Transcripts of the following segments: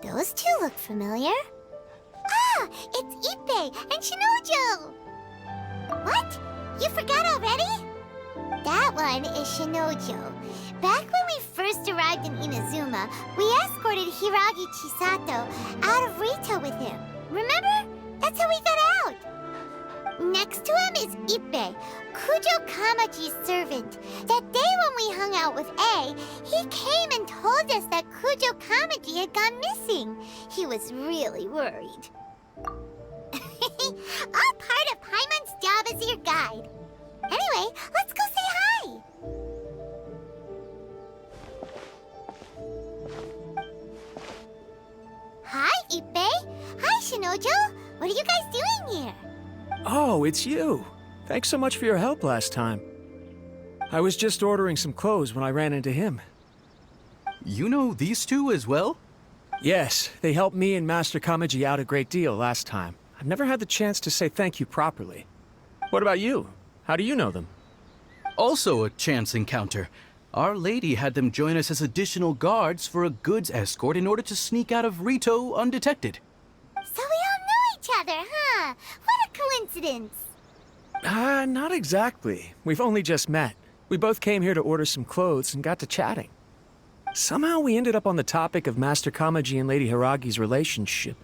Those two look familiar. Ah, it's Ippei and Shinojo! What? You forgot already? That one is Shinojo. Back when we first arrived in Inazuma, we escorted Hiragi Chisato out of Rito with him. Remember? That's how we got out. Next to him is Ippei, Kujo Kamaji's servant. That day when we hung out with A, he came and told us that Kujo Kamaji had gone missing. He was really worried. All part of Paimon's job as your guide. Anyway, let's go say hi. Hi, Ippei. Hi, Shinojo. What are you guys doing here? Oh, it's you. Thanks so much for your help last time. I was just ordering some clothes when I ran into him. You know these two as well? Yes, they helped me and Master Kamaji out a great deal last time. I've never had the chance to say thank you properly. What about you? How do you know them? Also a chance encounter. Our lady had them join us as additional guards for a goods escort in order to sneak out of Rito undetected. So we all know each other, huh? What a coincidence. Not exactly. We've only just met. We both came here to order some clothes and got to chatting. Somehow we ended up on the topic of Master Kamaji and Lady Hiragi's relationship.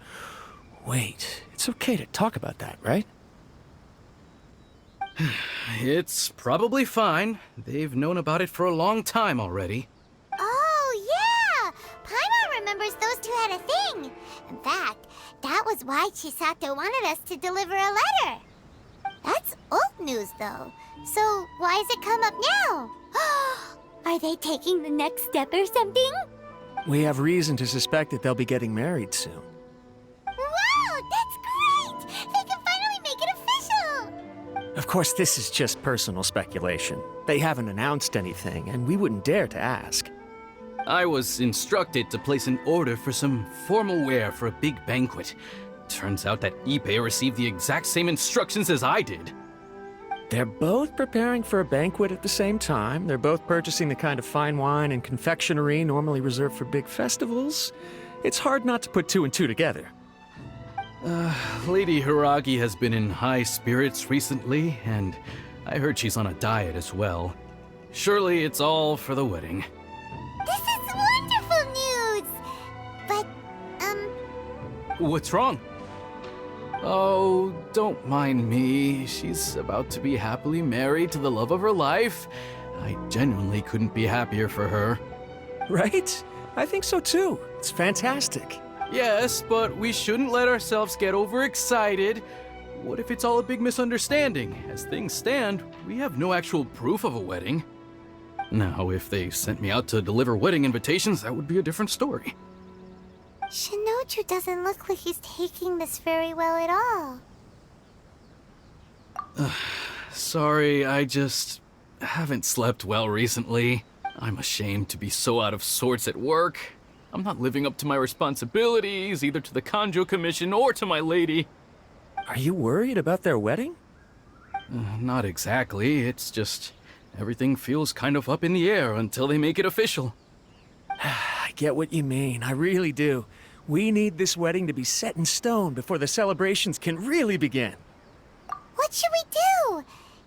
Wait, it's okay to talk about that, right? It's probably fine. They've known about it for a long time already. Oh, yeah! Paimon remembers those two had a thing. In fact, that was why Chisato wanted us to deliver a letter. That's old news, though. So why has it come up now? Are they taking the next step or something? We have reason to suspect that they'll be getting married soon. Wow, that's great! They can finally make it official! Of course, this is just personal speculation. They haven't announced anything, and we wouldn't dare to ask. I was instructed to place an order for some formal wear for a big banquet. Turns out that Ippei received the exact same instructions as I did. They're both preparing for a banquet at the same time. They're both purchasing the kind of fine wine and confectionery normally reserved for big festivals. It's hard not to put two and two together. Lady Hiragi has been in high spirits recently, and I heard she's on a diet as well. Surely it's all for the wedding. This is wonderful news! But, What's wrong? Oh, don't mind me. She's about to be happily married to the love of her life. I genuinely couldn't be happier for her. Right? I think so too. It's fantastic. Yes, but we shouldn't let ourselves get overexcited. What if it's all a big misunderstanding? As things stand, we have no actual proof of a wedding. Now, if they sent me out to deliver wedding invitations, that would be a different story. Shinoju doesn't look like he's taking this very well at all. Sorry, I just haven't slept well recently. I'm ashamed to be so out of sorts at work. I'm not living up to my responsibilities, either to the Kanjo Commission or to my lady. Are you worried about their wedding? Not exactly. It's just everything feels kind of up in the air until they make it official. I get what you mean. I really do. We need this wedding to be set in stone before the celebrations can really begin. What should we do?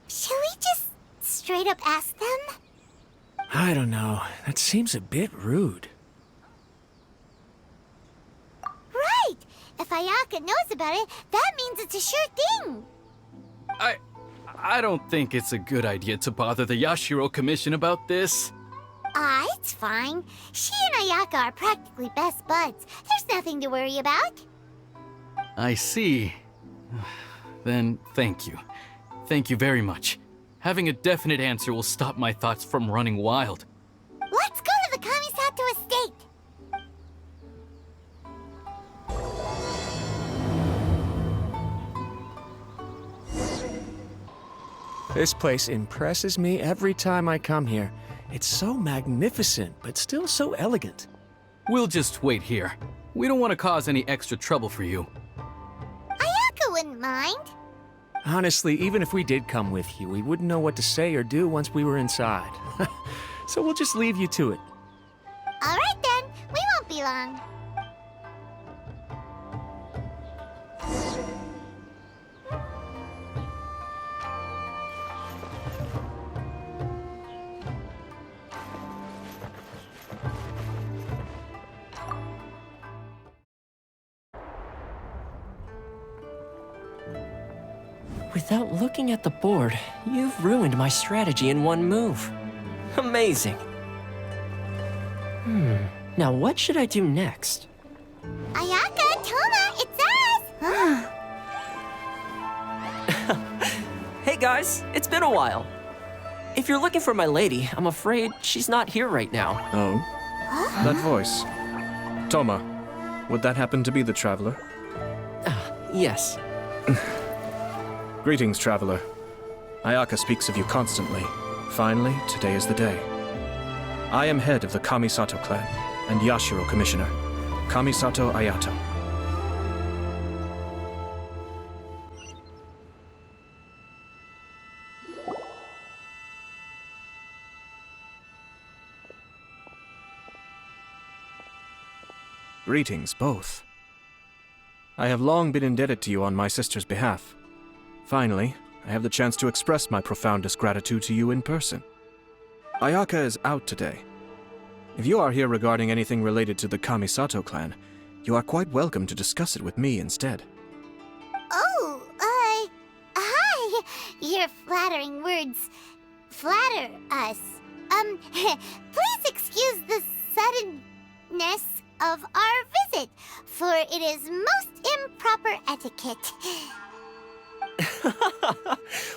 Should we just straight up ask them? I don't know. That seems a bit rude. Right! If Ayaka knows about it, that means it's a sure thing. I don't think it's a good idea to bother the Yashiro Commission about this. It's fine. She and Ayaka are practically best buds. There's nothing to worry about. I see. Then thank you. Thank you very much. Having a definite answer will stop my thoughts from running wild. Let's go to the Kamisato estate. This place impresses me every time I come here. It's so magnificent, but still so elegant. We'll just wait here. We don't want to cause any extra trouble for you. Ayaka wouldn't mind. Honestly, even if we did come with you, we wouldn't know what to say or do once we were inside. So we'll just leave you to it. All right then, we won't be long. Without looking at the board, you've ruined my strategy in one move. Amazing. Now what should I do next? Ayaka, Toma, it's us! Hey guys, it's been a while. If you're looking for my lady, I'm afraid she's not here right now. Oh? That voice. Toma, would that happen to be the traveler? Yes. Greetings, traveler. Ayaka speaks of you constantly. Finally, today is the day. I am head of the Kamisato clan and Yashiro commissioner, Kamisatoayato. Greetings, both. I have long been indebted to you on my sister's behalf. Finally, I have the chance to express my profoundest gratitude to you in person. Ayaka is out today. If you are here regarding anything related to the Kamisato clan, you are quite welcome to discuss it with me instead. Oh, hi. Your flattering words flatter us. Please excuse the suddenness of our visit, for it is most improper etiquette.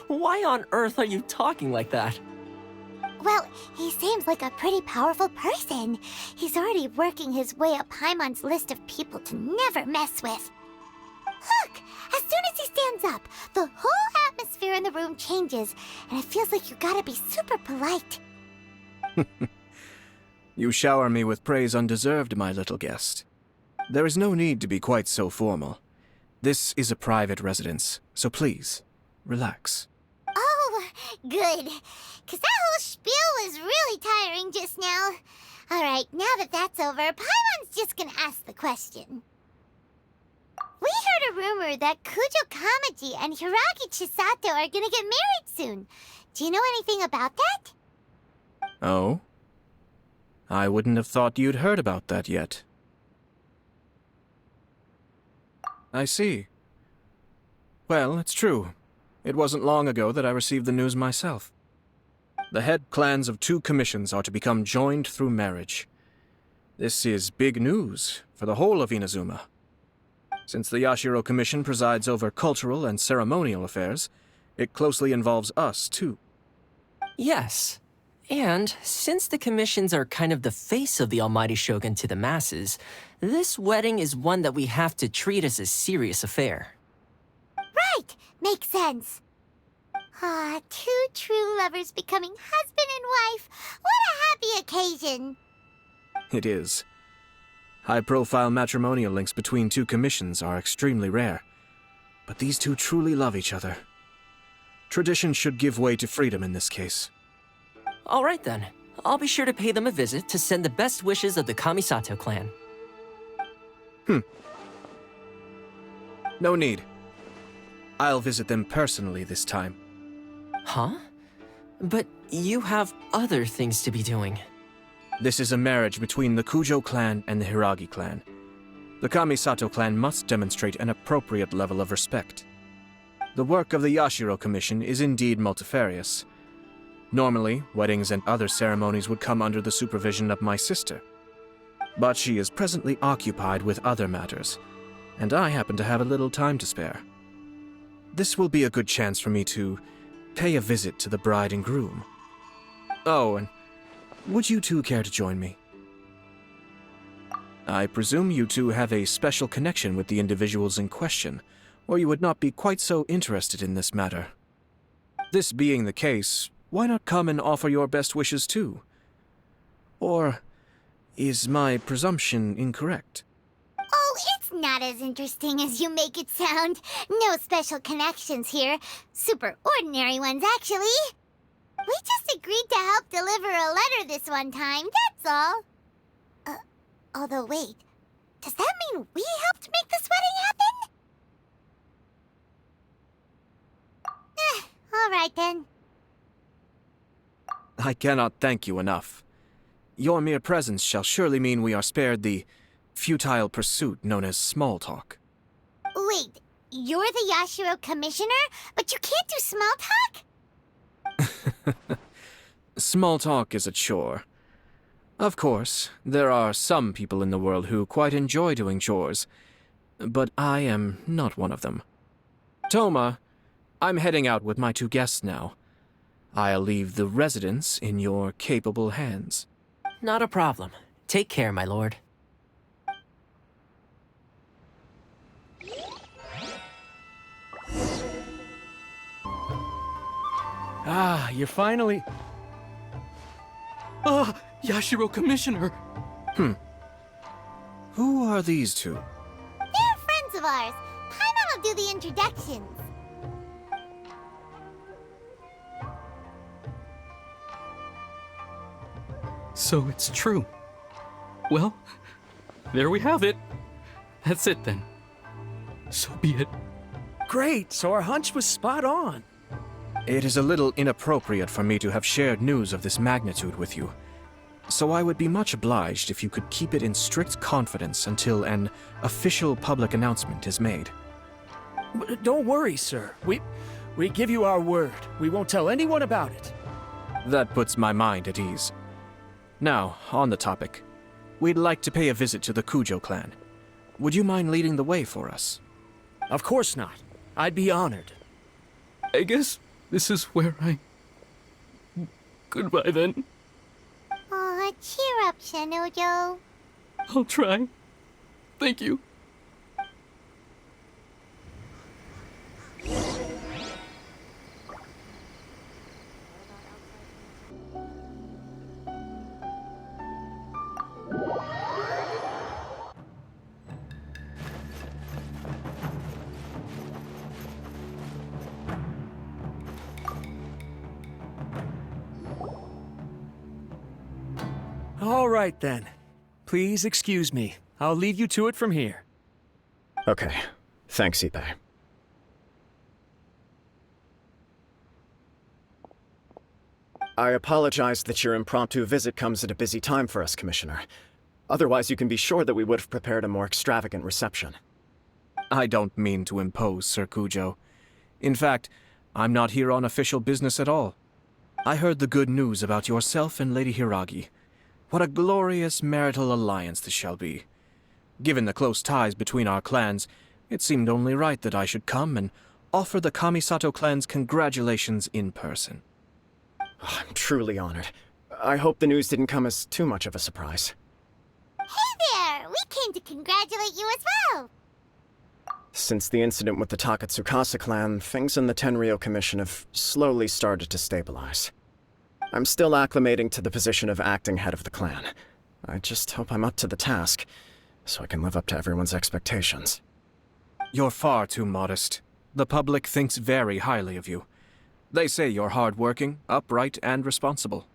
Why on earth are you talking like that? Well, he seems like a pretty powerful person. He's already working his way up Paimon's list of people to never mess with. Look! As soon as he stands up, the whole atmosphere in the room changes, and it feels like you gotta be super polite. You shower me with praise undeserved, my little guest. There is no need to be quite so formal. This is a private residence, so please, relax. Oh, good. 'Cause that whole spiel was really tiring just now. Alright, now that that's over, Paimon's just gonna ask the question. We heard a rumor that Kujo Kamaji and Hiragi Chisato are gonna get married soon. Do you know anything about that? Oh? I wouldn't have thought you'd heard about that yet. I see. Well, it's true. It wasn't long ago that I received the news myself. The head clans of 2 commissions are to become joined through marriage. This is big news for the whole of Inazuma. Since the Yashiro Commission presides over cultural and ceremonial affairs, it closely involves us, too. Yes. And since the commissions are kind of the face of the Almighty Shogun to the masses, this wedding is one that we have to treat as a serious affair. Right! Makes sense. Ah, 2 true lovers becoming husband and wife. What a happy occasion! It is. High-profile matrimonial links between 2 commissions are extremely rare. But these 2 truly love each other. Tradition should give way to freedom in this case. All right then. I'll be sure to pay them a visit to send the best wishes of the Kamisato clan. No need. I'll visit them personally this time. Huh? But you have other things to be doing. This is a marriage between the Kujo clan and the Hiragi clan. The Kamisato clan must demonstrate an appropriate level of respect. The work of the Yashiro Commission is indeed multifarious. Normally, weddings and other ceremonies would come under the supervision of my sister. But she is presently occupied with other matters, and I happen to have a little time to spare. This will be a good chance for me to pay a visit to the bride and groom. Oh, and would you 2 care to join me? I presume you 2 have a special connection with the individuals in question, or you would not be quite so interested in this matter. This being the case, why not come and offer your best wishes too? Or is my presumption incorrect? Oh, it's Not as interesting as you make it sound. No special connections here. Super ordinary ones, actually. We just agreed to help deliver a letter this one time, that's all. Although wait, does that mean we helped make this wedding happen? All right then. I cannot thank you enough. Your mere presence shall surely mean we are spared the futile pursuit known as small talk. Wait, you're the Yashiro commissioner, but you can't do small talk? Small talk is a chore. Of course, there are some people in the world who quite enjoy doing chores, but I am not one of them. Toma, I'm heading out with my 2 guests now. I'll leave the residence in your capable hands. Not a problem. Take care, my lord. Ah, you're finally... Ah, Yashiro Commissioner! Who are these 2? They're friends of ours. Paimon will do the introductions. So it's true. Well, there we have it. That's it then. So be it. Great, so our hunch was spot on. It is a little inappropriate for me to have shared news of this magnitude with you, so I would be much obliged if you could keep it in strict confidence until an official public announcement is made. Don't worry, sir. We give you our word. We won't tell anyone about it. That puts my mind at ease. Now, on the topic. We'd like to pay a visit to the Kujo clan. Would you mind leading the way for us? Of course not. I'd be honored. I guess this is where I... Goodbye then. Aw, cheer up, Shinojo. I'll try. Thank you. All right, then. Please excuse me. I'll leave you to it from here. Okay. Thanks, Ippei. I apologize that your impromptu visit comes at a busy time for us, Commissioner. Otherwise, you can be sure that we would have prepared a more extravagant reception. I don't mean to impose, Sir Kujo. In fact, I'm not here on official business at all. I heard the good news about yourself and Lady Hiragi. What a glorious marital alliance this shall be. Given the close ties between our clans, it seemed only right that I should come and offer the Kamisato clan's congratulations in person. Oh, I'm truly honored. I hope the news didn't come as too much of a surprise. Hey there! We came to congratulate you as well! Since the incident with the Takatsukasa clan, things in the Tenryou Commission have slowly started to stabilize. I'm still acclimating to the position of acting head of the clan. I just hope I'm up to the task, so I can live up to everyone's expectations. You're far too modest. The public thinks very highly of you. They say you're hardworking, upright, and responsible.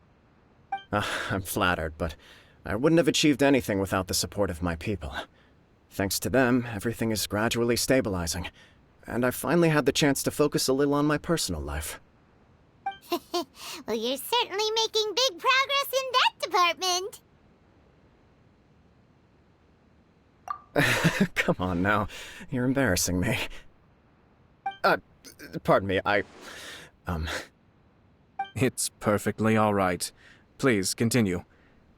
I'm flattered, but I wouldn't have achieved anything without the support of my people. Thanks to them, everything is gradually stabilizing, and I've finally had the chance to focus a little on my personal life. Well, you're certainly making big progress in that department. Come on now, you're embarrassing me. Pardon me, It's perfectly all right. Please, continue.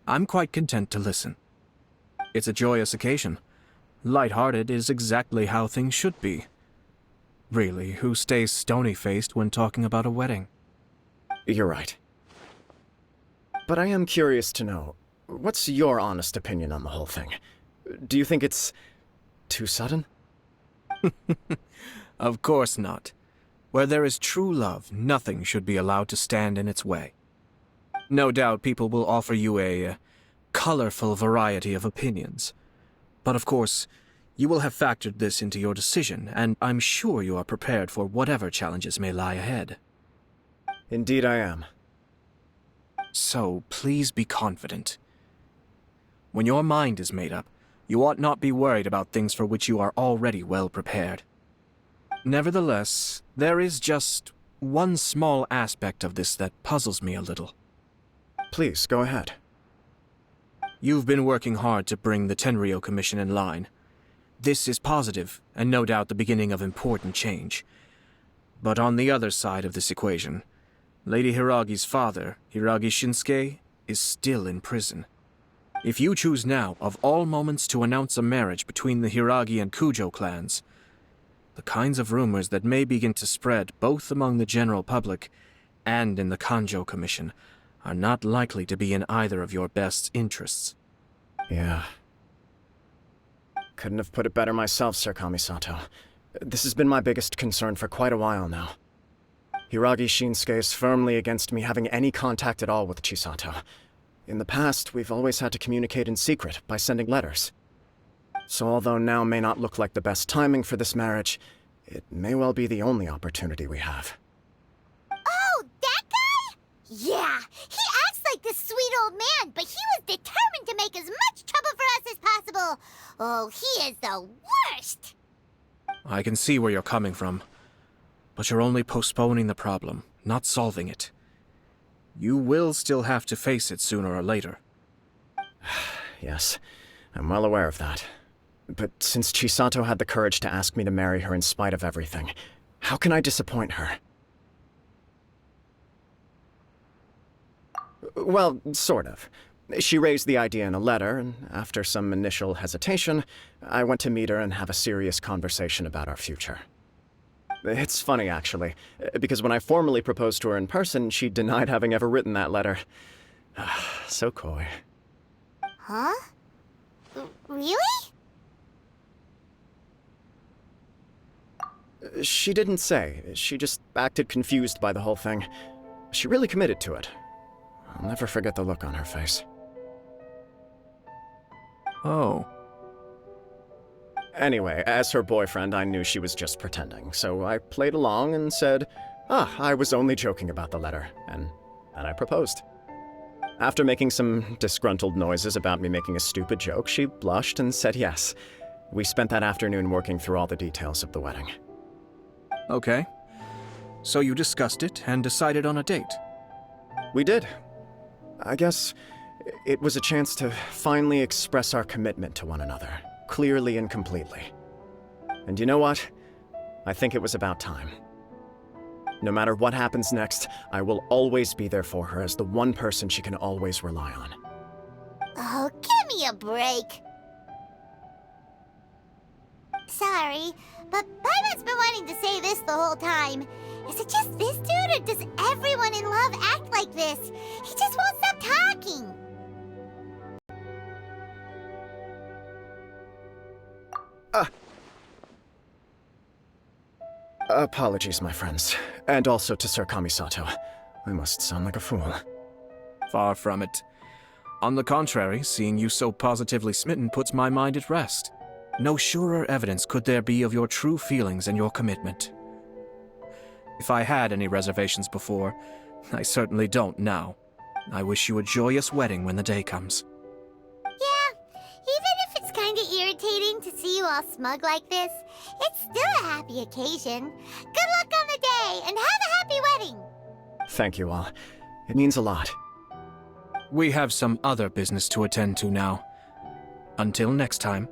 I'm quite content to listen. It's a joyous occasion. Light-hearted is exactly how things should be. Really, who stays stony-faced when talking about a wedding? You're right. But I am curious to know, what's your honest opinion on the whole thing? Do you think it's too sudden? Of course not. Where there is true love, nothing should be allowed to stand in its way. No doubt people will offer you a colorful variety of opinions. But of course, You will have factored this into your decision, and I'm sure you are prepared for whatever challenges may lie ahead. Indeed I am. So, please be confident. When your mind is made up, you ought not be worried about things for which you are already well prepared. Nevertheless, there is just one small aspect of this that puzzles me a little. Please, go ahead. You've been working hard to bring the Tenryou Commission in line. This is positive, and no doubt the beginning of important change. But on the other side of this equation, Lady Hiragi's father, Hiragi Shinsuke, is still in prison. If you choose now, of all moments, to announce a marriage between the Hiragi and Kujo clans, the kinds of rumors that may begin to spread both among the general public and in the Kanjo Commission are not likely to be in either of your best interests. Yeah. Couldn't have put it better myself, Sir Kamisato. This has been my biggest concern for quite a while now. Hiragi Shinsuke is firmly against me having any contact at all with Chisato. In the past, we've always had to communicate in secret by sending letters. So although now may not look like the best timing for this marriage, it may well be the only opportunity we have. Oh, that guy? Yeah, he acts like this sweet old man, but he was determined to make as much trouble for us as possible. Oh, he is the worst! I can see where you're coming from, but you're only postponing the problem, not solving it. You will still have to face it sooner or later. Yes, I'm well aware of that. But since Chisato had the courage to ask me to marry her in spite of everything, how can I disappoint her? Well, sort of. She raised the idea in a letter, and after some initial hesitation, I went to meet her and have a serious conversation about our future. It's funny, actually, because when I formally proposed to her in person, she denied having ever written that letter. So coy. Huh? Really? She didn't say. She just acted confused by the whole thing. She really committed to it. I'll never forget the look on her face. Oh. Anyway, as her boyfriend, I knew she was just pretending, so I played along and said, I was only joking about the letter, and then I proposed. After making some disgruntled noises about me making a stupid joke, she blushed and said yes. We spent that afternoon working through all the details of the wedding. Okay. So you discussed it and decided on a date? We did. I guess it was a chance to finally express our commitment to one another, clearly and completely. And you know what? I think it was about time. No matter what happens next, I will always be there for her as the one person she can always rely on. Oh, give me a break. Sorry, but Paimon's been wanting to say this the whole time. Is it just this dude, or does everyone in love act like this? He just won't stop talking. Apologies, my friends. And also to Sir Kamisato. I must sound like a fool. Far from it. On the contrary, seeing you so positively smitten puts my mind at rest. No surer evidence could there be of your true feelings and your commitment. If I had any reservations before, I certainly don't now. I wish you a joyous wedding when the day comes. Yeah, even if it's kinda irritating to see you all smug like this, it's still a happy occasion. Good luck on the day, and have a happy wedding! Thank you all. It means a lot. We have some other business to attend to now. Until next time.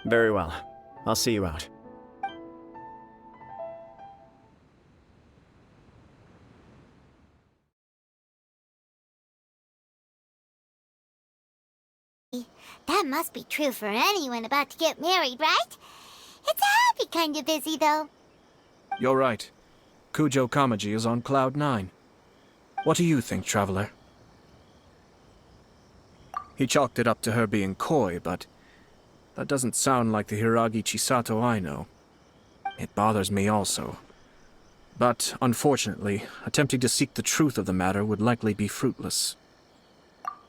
Very well. I'll see you out. That must be true for anyone about to get married, right? It's a happy kind of busy, though. You're right. Kujo Kamaji is on Cloud 9. What do you think, Traveler? He chalked it up to her being coy, but that doesn't sound like the Hiragi Chisato I know. It bothers me also. But, unfortunately, attempting to seek the truth of the matter would likely be fruitless.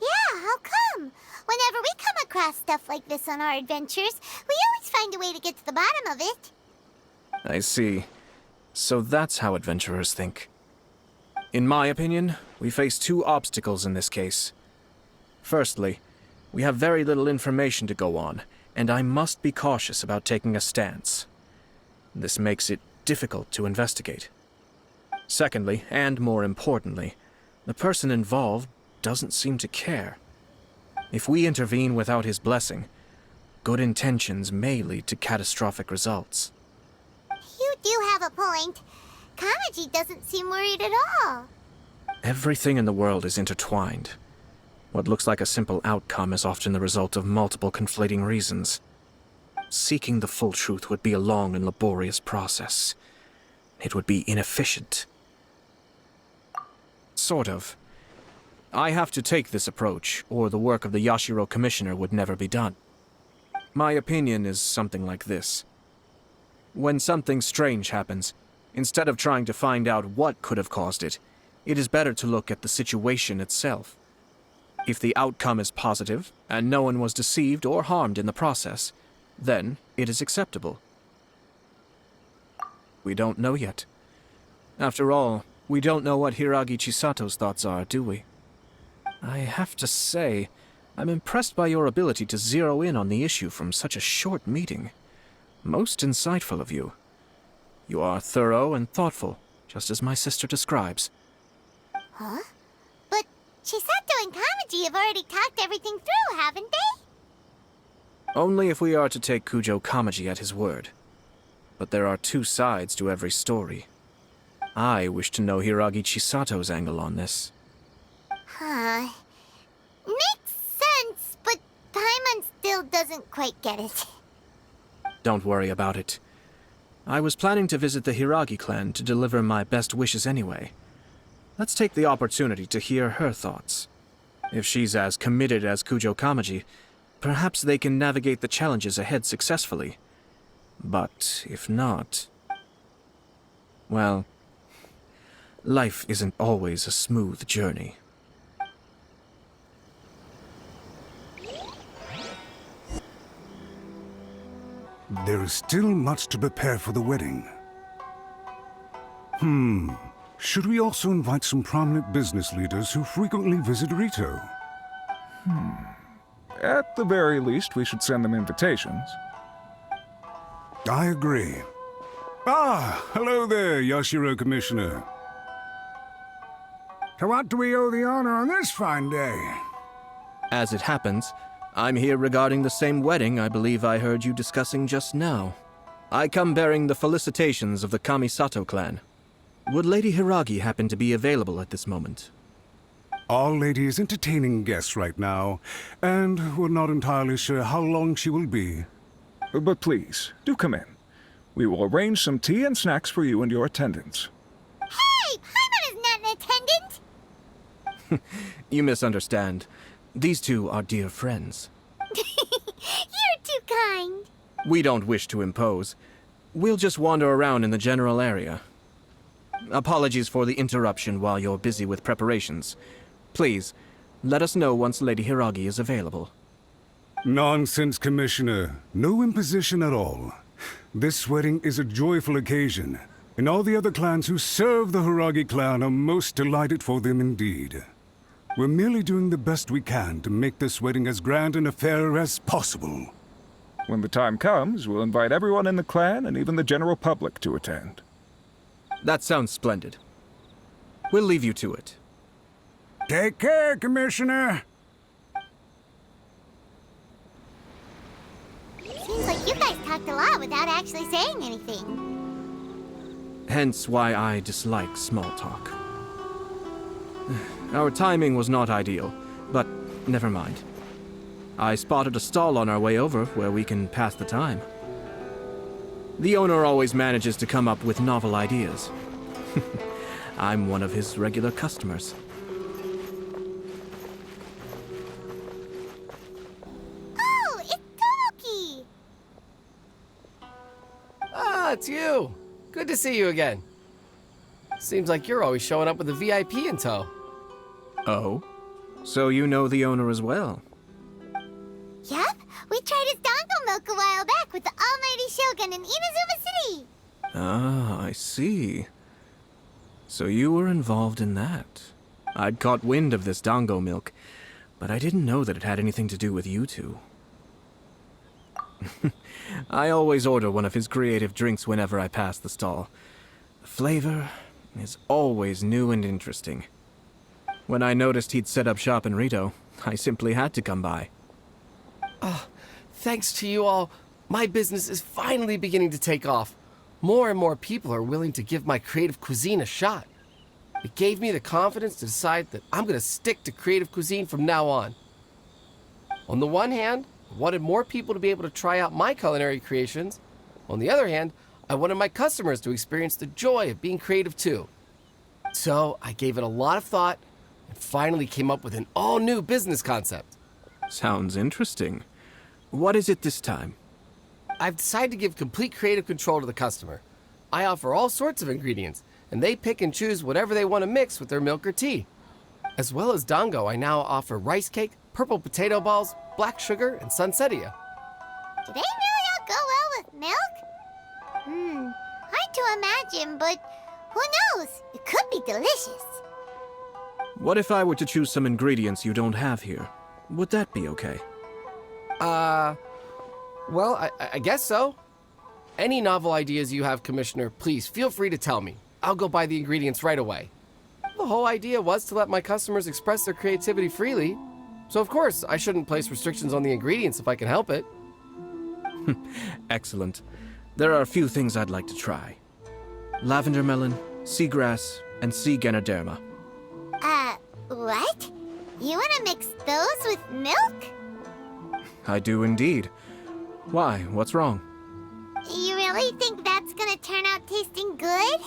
Yeah, how come? Whenever we come across stuff like this on our adventures, we always find a way to get to the bottom of it. I see. So that's how adventurers think. In my opinion, we face two obstacles in this case. Firstly, we have very little information to go on, and I must be cautious about taking a stance. This makes it difficult to investigate. Secondly, and more importantly, the person involved doesn't seem to care. If we intervene without his blessing, good intentions may lead to catastrophic results. You do have a point. Kamaji doesn't seem worried at all. Everything in the world is intertwined. What looks like a simple outcome is often the result of multiple conflating reasons. Seeking the full truth would be a long and laborious process. It would be inefficient. Sort of. I have to take this approach, or the work of the Yashiro Commissioner would never be done. My opinion is something like this. When something strange happens, instead of trying to find out what could have caused it, it is better to look at the situation itself. If the outcome is positive, and no one was deceived or harmed in the process, then it is acceptable. We don't know yet. After all, we don't know what Hiragi Chisato's thoughts are, do we? I have to say, I'm impressed by your ability to zero in on the issue from such a short meeting. Most insightful of you. You are thorough and thoughtful, just as my sister describes. Huh? But Chisato and Kamaji have already talked everything through, haven't they? Only if we are to take Kujo Kamaji at his word. But there are two sides to every story. I wish to know Hiragi Chisato's angle on this. Huh. Makes sense, but Paimon still doesn't quite get it. Don't worry about it. I was planning to visit the Hiragi clan to deliver my best wishes anyway. Let's take the opportunity to hear her thoughts. If she's as committed as Kujo Kamaji, perhaps they can navigate the challenges ahead successfully. But if not... well, life isn't always a smooth journey. There is still much to prepare for the wedding. Should we also invite some prominent business leaders who frequently visit Rito? At the very least, we should send them invitations. I agree. Ah, hello there, Yashiro Commissioner. To what do we owe the honor on this fine day? As it happens, I'm here regarding the same wedding I believe I heard you discussing just now. I come bearing the felicitations of the Kamisato clan. Would Lady Hiragi happen to be available at this moment? Our lady is entertaining guests right now, and we're not entirely sure how long she will be. But please, do come in. We will arrange some tea and snacks for you and your attendants. Hey! Paimon is not an attendant! You misunderstand. These two are dear friends. You're too kind. We don't wish to impose. We'll just wander around in the general area. Apologies for the interruption while you're busy with preparations. Please, let us know once Lady Hiragi is available. Nonsense, Commissioner. No imposition at all. This wedding is a joyful occasion, and all the other clans who serve the Hiragi clan are most delighted for them indeed. We're merely doing the best we can to make this wedding as grand an affair as possible. When the time comes, we'll invite everyone in the clan and even the general public to attend. That sounds splendid. We'll leave you to it. Take care, Commissioner. Seems like you guys talked a lot without actually saying anything. Hence why I dislike small talk. Our timing was not ideal, but never mind. I spotted a stall on our way over where we can pass the time. The owner always manages to come up with novel ideas. I'm one of his regular customers. Oh, it's Tomoki! Ah, it's you. Good to see you again. Seems like you're always showing up with a VIP in tow. Oh? So you know the owner as well? Shogun in Inazuma City. Ah, I see. So you were involved in that. I'd caught wind of this dango milk, but I didn't know that it had anything to do with you two. I always order one of his creative drinks whenever I pass the stall. The flavor is always new and interesting. When I noticed he'd set up shop in Rito, I simply had to come by. Thanks to you all, my business is finally beginning to take off. More and more people are willing to give my creative cuisine a shot. It gave me the confidence to decide that I'm going to stick to creative cuisine from now on. On the one hand, I wanted more people to be able to try out my culinary creations. On the other hand, I wanted my customers to experience the joy of being creative too. So I gave it a lot of thought and finally came up with an all-new business concept. Sounds interesting. What is it this time? I've decided to give complete creative control to the customer. I offer all sorts of ingredients, and they pick and choose whatever they want to mix with their milk or tea. As well as dango, I now offer rice cake, purple potato balls, black sugar, and sunsettia. Do they really all go well with milk? Hard to imagine, but who knows? It could be delicious. What if I were to choose some ingredients you don't have here? Would that be okay? Well, I guess so. Any novel ideas you have, Commissioner, please feel free to tell me. I'll go buy the ingredients right away. The whole idea was to let my customers express their creativity freely. So of course, I shouldn't place restrictions on the ingredients if I can help it. Excellent. There are a few things I'd like to try. Lavender melon, seagrass, and sea ganoderma. What? You want to mix those with milk? I do indeed. Why? What's wrong? You really think that's gonna turn out tasting good?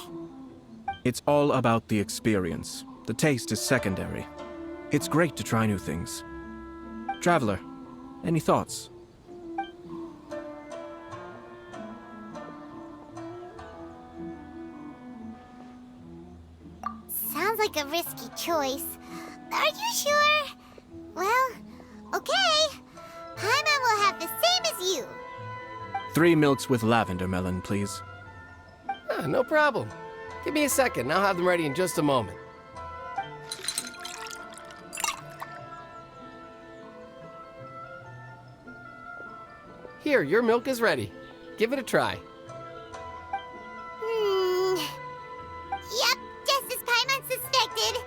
It's all about the experience. The taste is secondary. It's great to try new things. Traveler, any thoughts? Sounds like a risky choice. Are you sure? Well, okay. Paimon will have the same as you. 3 milks with lavender melon, please. No problem. Give me a second, I'll have them ready in just a moment. Here, your milk is ready. Give it a try. Yep, just as Paimon suspected.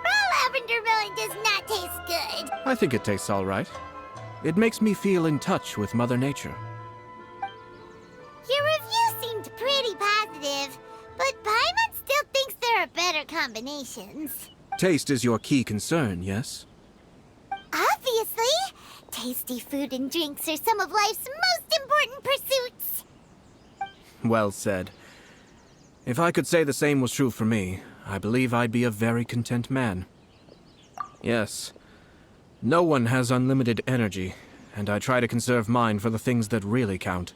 Raw lavender melon does not taste good. I think it tastes all right. It makes me feel in touch with Mother Nature. Your review seemed pretty positive, but Paimon still thinks there are better combinations. Taste is your key concern, yes? Obviously! Tasty food and drinks are some of life's most important pursuits. Well said. If I could say the same was true for me, I believe I'd be a very content man. Yes. No one has unlimited energy, and I try to conserve mine for the things that really count.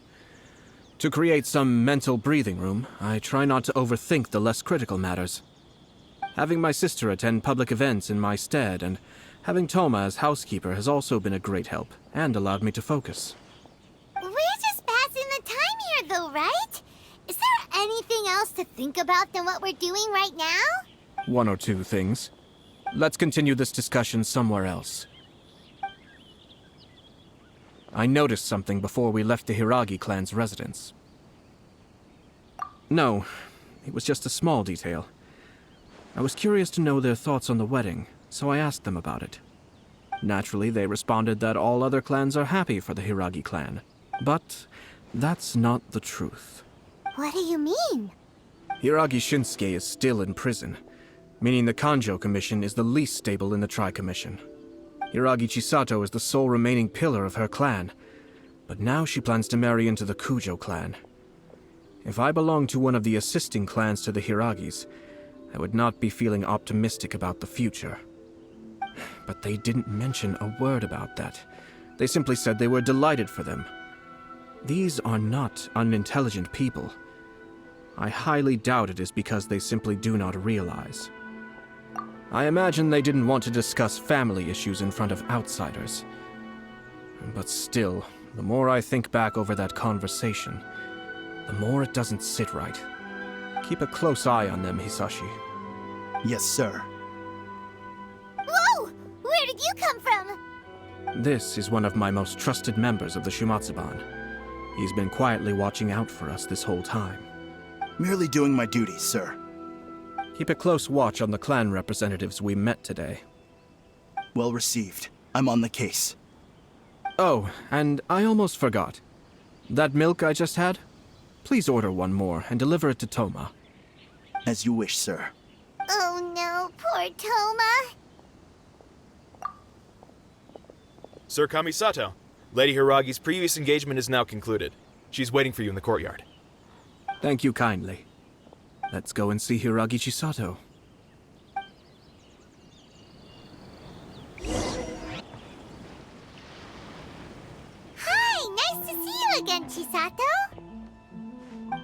To create some mental breathing room, I try not to overthink the less critical matters. Having my sister attend public events in my stead and having Toma as housekeeper has also been a great help and allowed me to focus. We're just passing the time here, though, right? Is there anything else to think about than what we're doing right now? 1 or 2 things. Let's continue this discussion somewhere else. I noticed something before we left the Hiragi clan's residence. No, it was just a small detail. I was curious to know their thoughts on the wedding, so I asked them about it. Naturally, they responded that all other clans are happy for the Hiragi clan. But that's not the truth. What do you mean? Hiragi Shinsuke is still in prison, meaning the Kanjo Commission is the least stable in the Tri-Commission. Hiragi Chisato is the sole remaining pillar of her clan, but now she plans to marry into the Kujo clan. If I belonged to one of the assisting clans to the Hiragis, I would not be feeling optimistic about the future. But they didn't mention a word about that. They simply said they were delighted for them. These are not unintelligent people. I highly doubt it is because they simply do not realize. I imagine they didn't want to discuss family issues in front of outsiders. But still, the more I think back over that conversation, the more it doesn't sit right. Keep a close eye on them, Hisashi. Yes, sir. Whoa! Where did you come from? This is one of my most trusted members of the Shumatsuban. He's been quietly watching out for us this whole time. Merely doing my duties, sir. Keep a close watch on the clan representatives we met today. Well received. I'm on the case. Oh, and I almost forgot. That milk I just had? Please order one more and deliver it to Toma. As you wish, sir. Oh no, poor Toma. Sir Kamisato, Lady Hiragi's previous engagement is now concluded. She's waiting for you in the courtyard. Thank you kindly. Let's go and see Hiragi Chisato. Hi, nice to see you again, Chisato.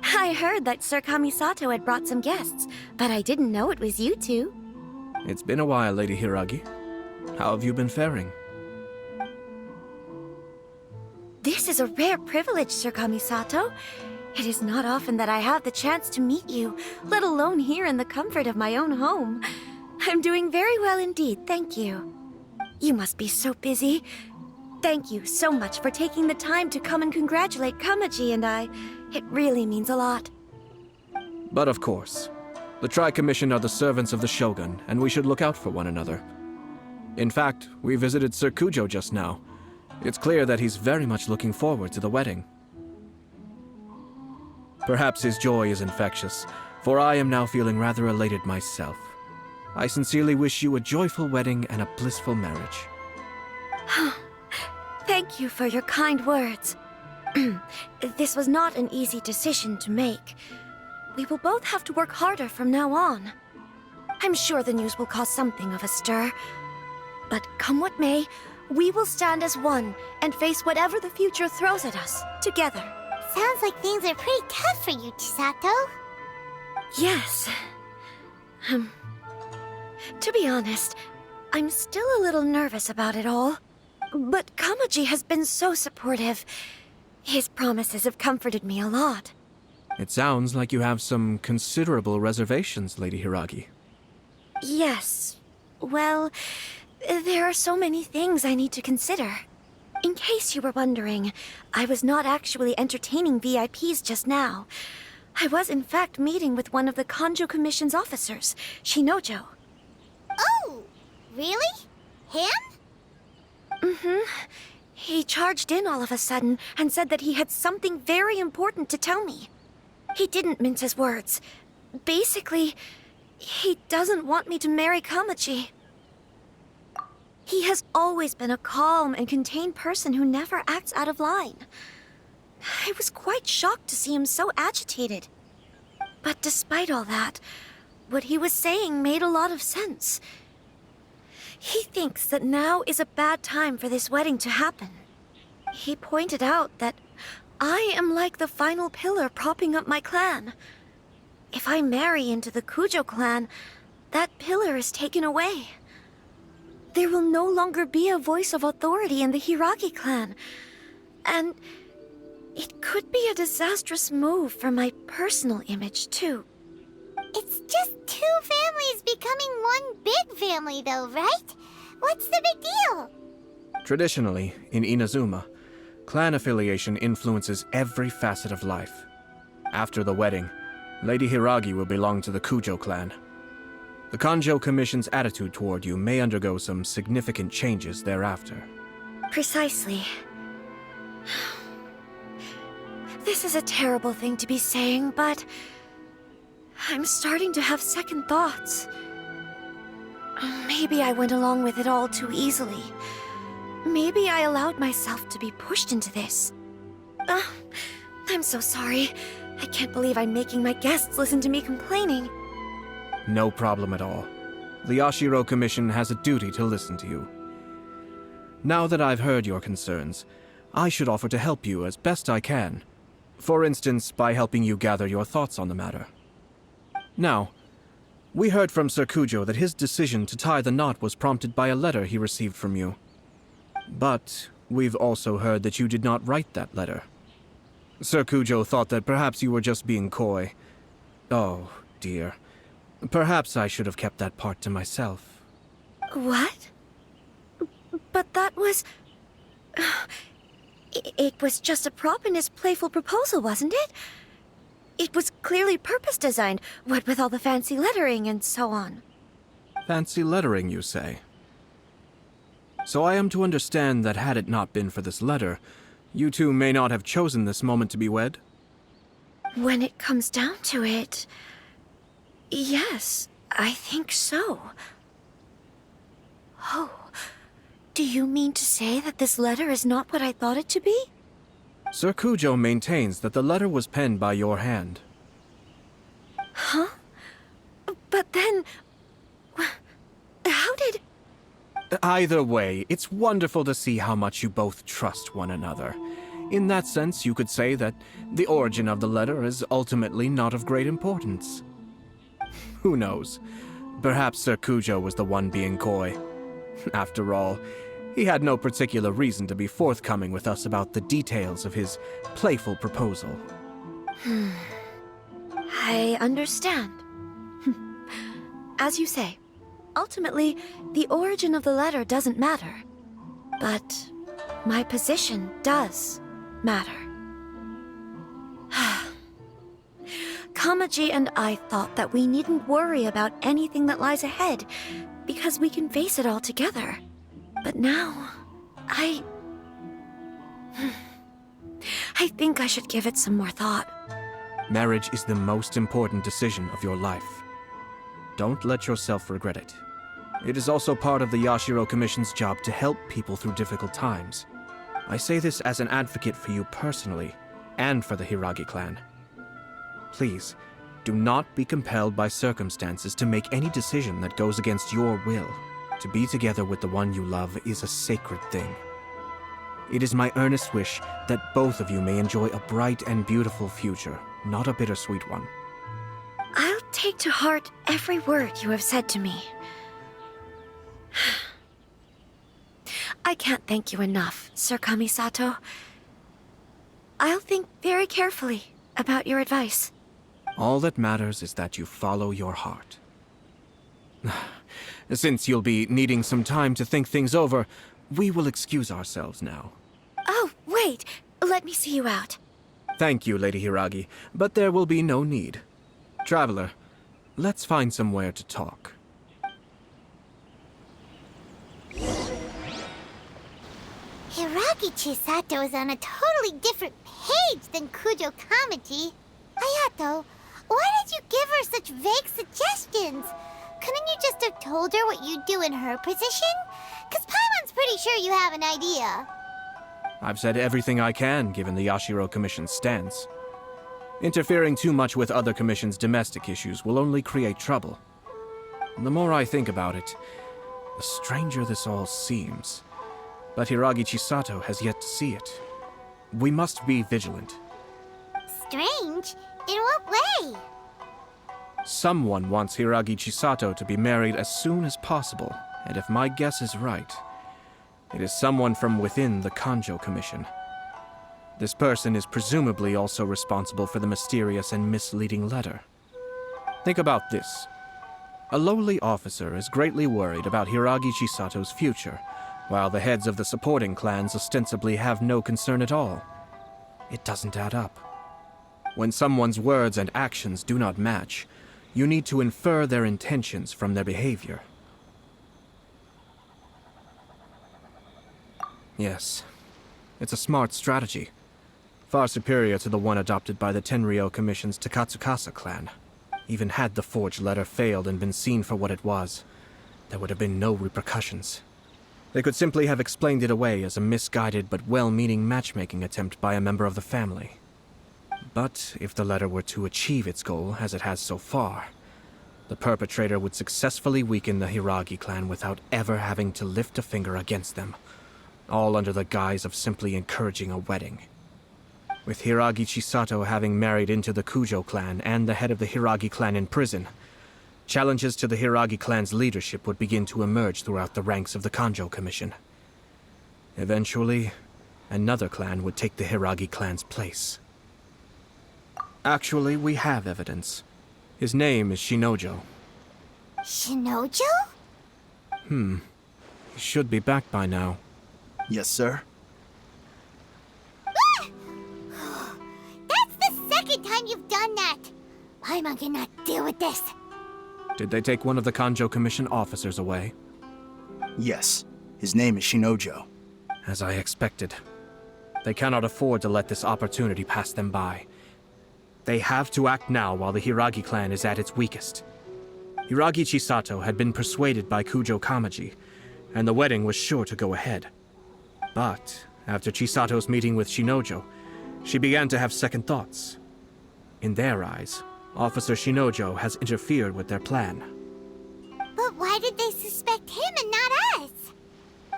I heard that Sir Kamisato had brought some guests, but I didn't know it was you two. It's been a while, Lady Hiragi. How have you been faring? This is a rare privilege, Sir Kamisato. It is not often that I have the chance to meet you, let alone here in the comfort of my own home. I'm doing very well indeed, thank you. You must be so busy. Thank you so much for taking the time to come and congratulate Kamaji and I. It really means a lot. But of course. The Tri-Commission are the servants of the Shogun, and we should look out for one another. In fact, we visited Sir Kujo just now. It's clear that he's very much looking forward to the wedding. Perhaps his joy is infectious, for I am now feeling rather elated myself. I sincerely wish you a joyful wedding and a blissful marriage. Thank you for your kind words. This was not an easy decision to make. We will both have to work harder from now on. I'm sure the news will cause something of a stir. But come what may, we will stand as one and face whatever the future throws at us, together. Sounds like things are pretty tough for you, Chisato. Yes. To be honest, I'm still a little nervous about it all. But Kamaji has been so supportive. His promises have comforted me a lot. It sounds like you have some considerable reservations, Lady Hiragi. Yes. Well, there are so many things I need to consider. In case you were wondering, I was not actually entertaining VIPs just now. I was in fact meeting with one of the Kanjo Commission's officers, Shinojo. Oh, really? Him? Mm-hmm. He charged in all of a sudden and said that he had something very important to tell me. He didn't mince his words. Basically, he doesn't want me to marry Kamaji. He has always been a calm and contained person who never acts out of line. I was quite shocked to see him so agitated. But despite all that, what he was saying made a lot of sense. He thinks that now is a bad time for this wedding to happen. He pointed out that I am like the final pillar propping up my clan. If I marry into the Kujo clan, that pillar is taken away. There will no longer be a voice of authority in the Hiragi clan. And it could be a disastrous move for my personal image, too. It's just two families becoming one big family, though, right? What's the big deal? Traditionally, in Inazuma, clan affiliation influences every facet of life. After the wedding, Lady Hiragi will belong to the Kujo clan. The Kanjo Commission's attitude toward you may undergo some significant changes thereafter. Precisely. This is a terrible thing to be saying, but I'm starting to have second thoughts. Maybe I went along with it all too easily. Maybe I allowed myself to be pushed into this. I'm so sorry. I can't believe I'm making my guests listen to me complaining. No problem at all. The Yashiro Commission has a duty to listen to you. Now that I've heard your concerns, I should offer to help you as best I can. For instance, by helping you gather your thoughts on the matter. Now, we heard from Sir Kujo that his decision to tie the knot was prompted by a letter he received from you. But we've also heard that you did not write that letter. Sir Kujo thought that perhaps you were just being coy. Oh, dear. Perhaps I should have kept that part to myself. What? But that was... It was just a prop in his playful proposal, wasn't it? It was clearly purpose-designed, what with all the fancy lettering and so on. Fancy lettering, you say? So I am to understand that had it not been for this letter, you two may not have chosen this moment to be wed? When it comes down to it... yes, I think so. Oh, do you mean to say that this letter is not what I thought it to be? Sir Kujo maintains that the letter was penned by your hand. Huh? But then... how did... Either way, it's wonderful to see how much you both trust one another. In that sense, you could say that the origin of the letter is ultimately not of great importance. Who knows? Perhaps Sir Kujo was the one being coy. After all, he had no particular reason to be forthcoming with us about the details of his playful proposal. I understand. As you say, ultimately, the origin of the letter doesn't matter. But my position does matter. Kamaji and I thought that we needn't worry about anything that lies ahead, because we can face it all together. But now, I think I should give it some more thought. Marriage is the most important decision of your life. Don't let yourself regret it. It is also part of the Yashiro Commission's job to help people through difficult times. I say this as an advocate for you personally, and for the Hiragi clan. Please, do not be compelled by circumstances to make any decision that goes against your will. To be together with the one you love is a sacred thing. It is my earnest wish that both of you may enjoy a bright and beautiful future, not a bittersweet one. I'll take to heart every word you have said to me. I can't thank you enough, Sir Kamisato. I'll think very carefully about your advice. All that matters is that you follow your heart. Since you'll be needing some time to think things over, we will excuse ourselves now. Oh, wait! Let me see you out. Thank you, Lady Hiragi, but there will be no need. Traveler, let's find somewhere to talk. Hiragi Chisato is on a totally different page than Kujo Kamaji. Ayato, why did you give her such vague suggestions? Couldn't you just have told her what you'd do in her position? 'Cause Paimon's pretty sure you have an idea. I've said everything I can, given the Yashiro Commission's stance. Interfering too much with other commissions' domestic issues will only create trouble. The more I think about it, the stranger this all seems. But Hiragi Chisato has yet to see it. We must be vigilant. Strange? In what way? Someone wants Hiragi Chisato to be married as soon as possible, and if my guess is right, it is someone from within the Kanjo Commission. This person is presumably also responsible for the mysterious and misleading letter. Think about this. A lowly officer is greatly worried about Hiragi Chisato's future, while the heads of the supporting clans ostensibly have no concern at all. It doesn't add up. When someone's words and actions do not match, you need to infer their intentions from their behavior. Yes, it's a smart strategy. Far superior to the one adopted by the Tenryou Commission's Takatsukasa clan. Even had the forged letter failed and been seen for what it was, there would have been no repercussions. They could simply have explained it away as a misguided but well-meaning matchmaking attempt by a member of the family. But if the letter were to achieve its goal, as it has so far, the perpetrator would successfully weaken the Hiragi clan without ever having to lift a finger against them, all under the guise of simply encouraging a wedding. With Hiragi Chisato having married into the Kujo clan and the head of the Hiragi clan in prison, challenges to the Hiragi clan's leadership would begin to emerge throughout the ranks of the Kanjo Commission. Eventually, another clan would take the Hiragi clan's place. Actually, we have evidence. His name is Shinojo. Shinojo? He should be back by now. Yes, sir. That's the second time you've done that! Paimon cannot deal with this. Did they take one of the Kanjo Commission officers away? Yes. His name is Shinojo. As I expected. They cannot afford to let this opportunity pass them by. They have to act now while the Hiragi clan is at its weakest. Hiragi Chisato had been persuaded by Kujo Kamaji, and the wedding was sure to go ahead. But, after Chisato's meeting with Shinojo, she began to have second thoughts. In their eyes, Officer Shinojo has interfered with their plan. But why did they suspect him and not us?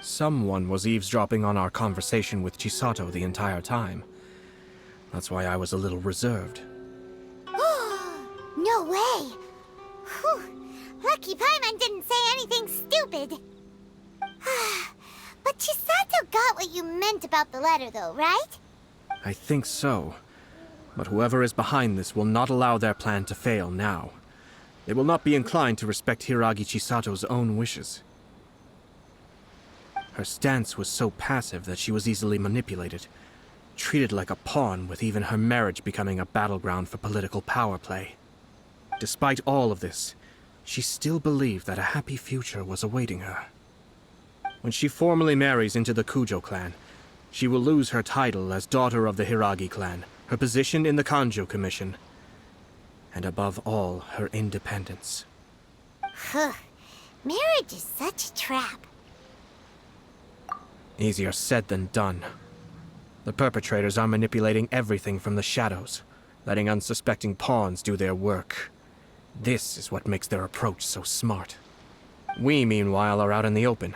Someone was eavesdropping on our conversation with Chisato the entire time. That's why I was a little reserved. No way! Whew. Lucky Paimon didn't say anything stupid. But Chisato got what you meant about the letter, though, right? I think so. But whoever is behind this will not allow their plan to fail now. They will not be inclined to respect Hiragi Chisato's own wishes. Her stance was so passive that she was easily manipulated, treated like a pawn, with even her marriage becoming a battleground for political power play. Despite all of this, she still believed that a happy future was awaiting her. When she formally marries into the Kujo clan, she will lose her title as daughter of the Hiragi clan, her position in the Kanjo Commission, and above all, her independence. Marriage is such a trap. Easier said than done. The perpetrators are manipulating everything from the shadows, letting unsuspecting pawns do their work. This is what makes their approach so smart. We, meanwhile, are out in the open.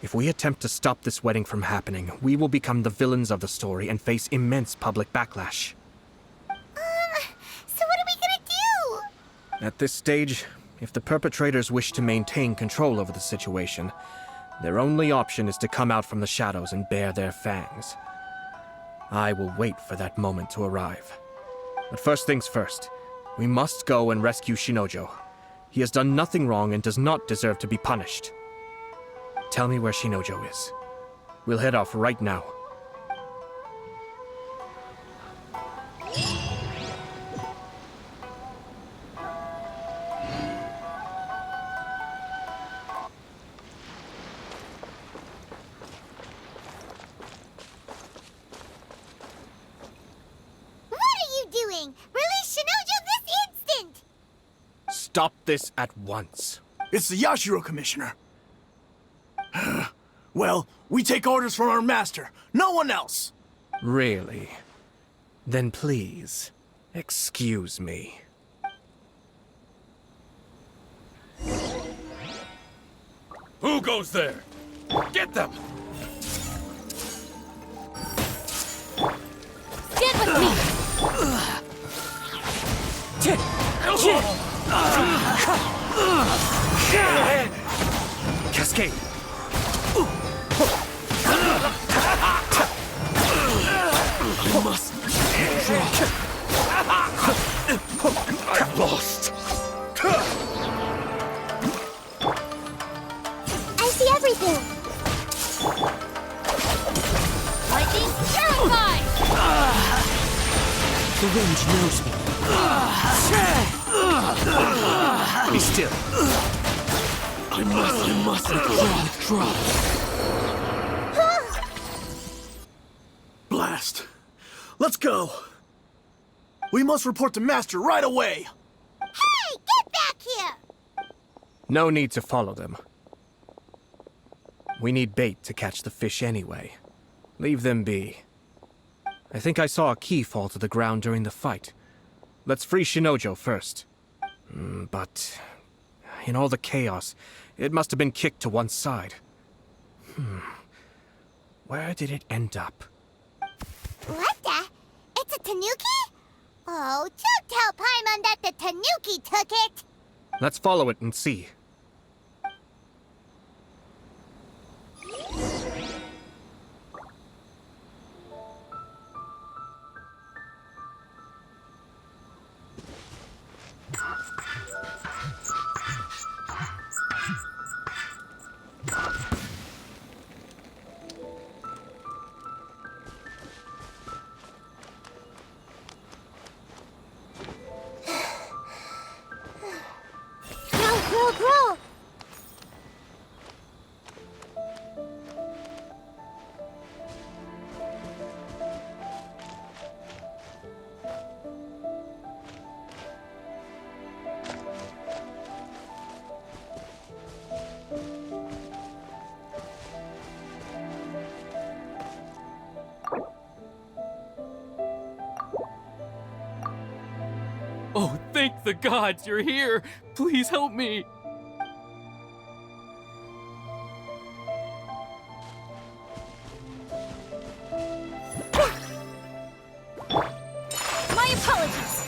If we attempt to stop this wedding from happening, we will become the villains of the story and face immense public backlash. So what are we gonna do? At this stage, if the perpetrators wish to maintain control over the situation, their only option is to come out from the shadows and bare their fangs. I will wait for that moment to arrive. But first things first, we must go and rescue Shinojo. He has done nothing wrong and does not deserve to be punished. Tell me where Shinojo is. We'll head off right now. Release Shinojo this instant! Stop this at once. It's the Yashiro Commissioner. Well, we take orders from our master, no one else. Really? Then please, excuse me. Who goes there? Get them! Stand with me! Cascade! I must drop. I've lost. I see everything! Lightning terrified! The range knows me. Be still. I must withdraw. Blast. Let's go. We must report to Master right away. Hey, get back here! No need to follow them. We need bait to catch the fish anyway. Leave them be. I think I saw a key fall to the ground during the fight. Let's free Shinojo first. But in all the chaos, it must have been kicked to one side. Where did it end up? What the? It's a tanuki? Oh, don't tell Paimon that the tanuki took it! Let's follow it and see. Thank the gods you're here. Please help me. My apologies.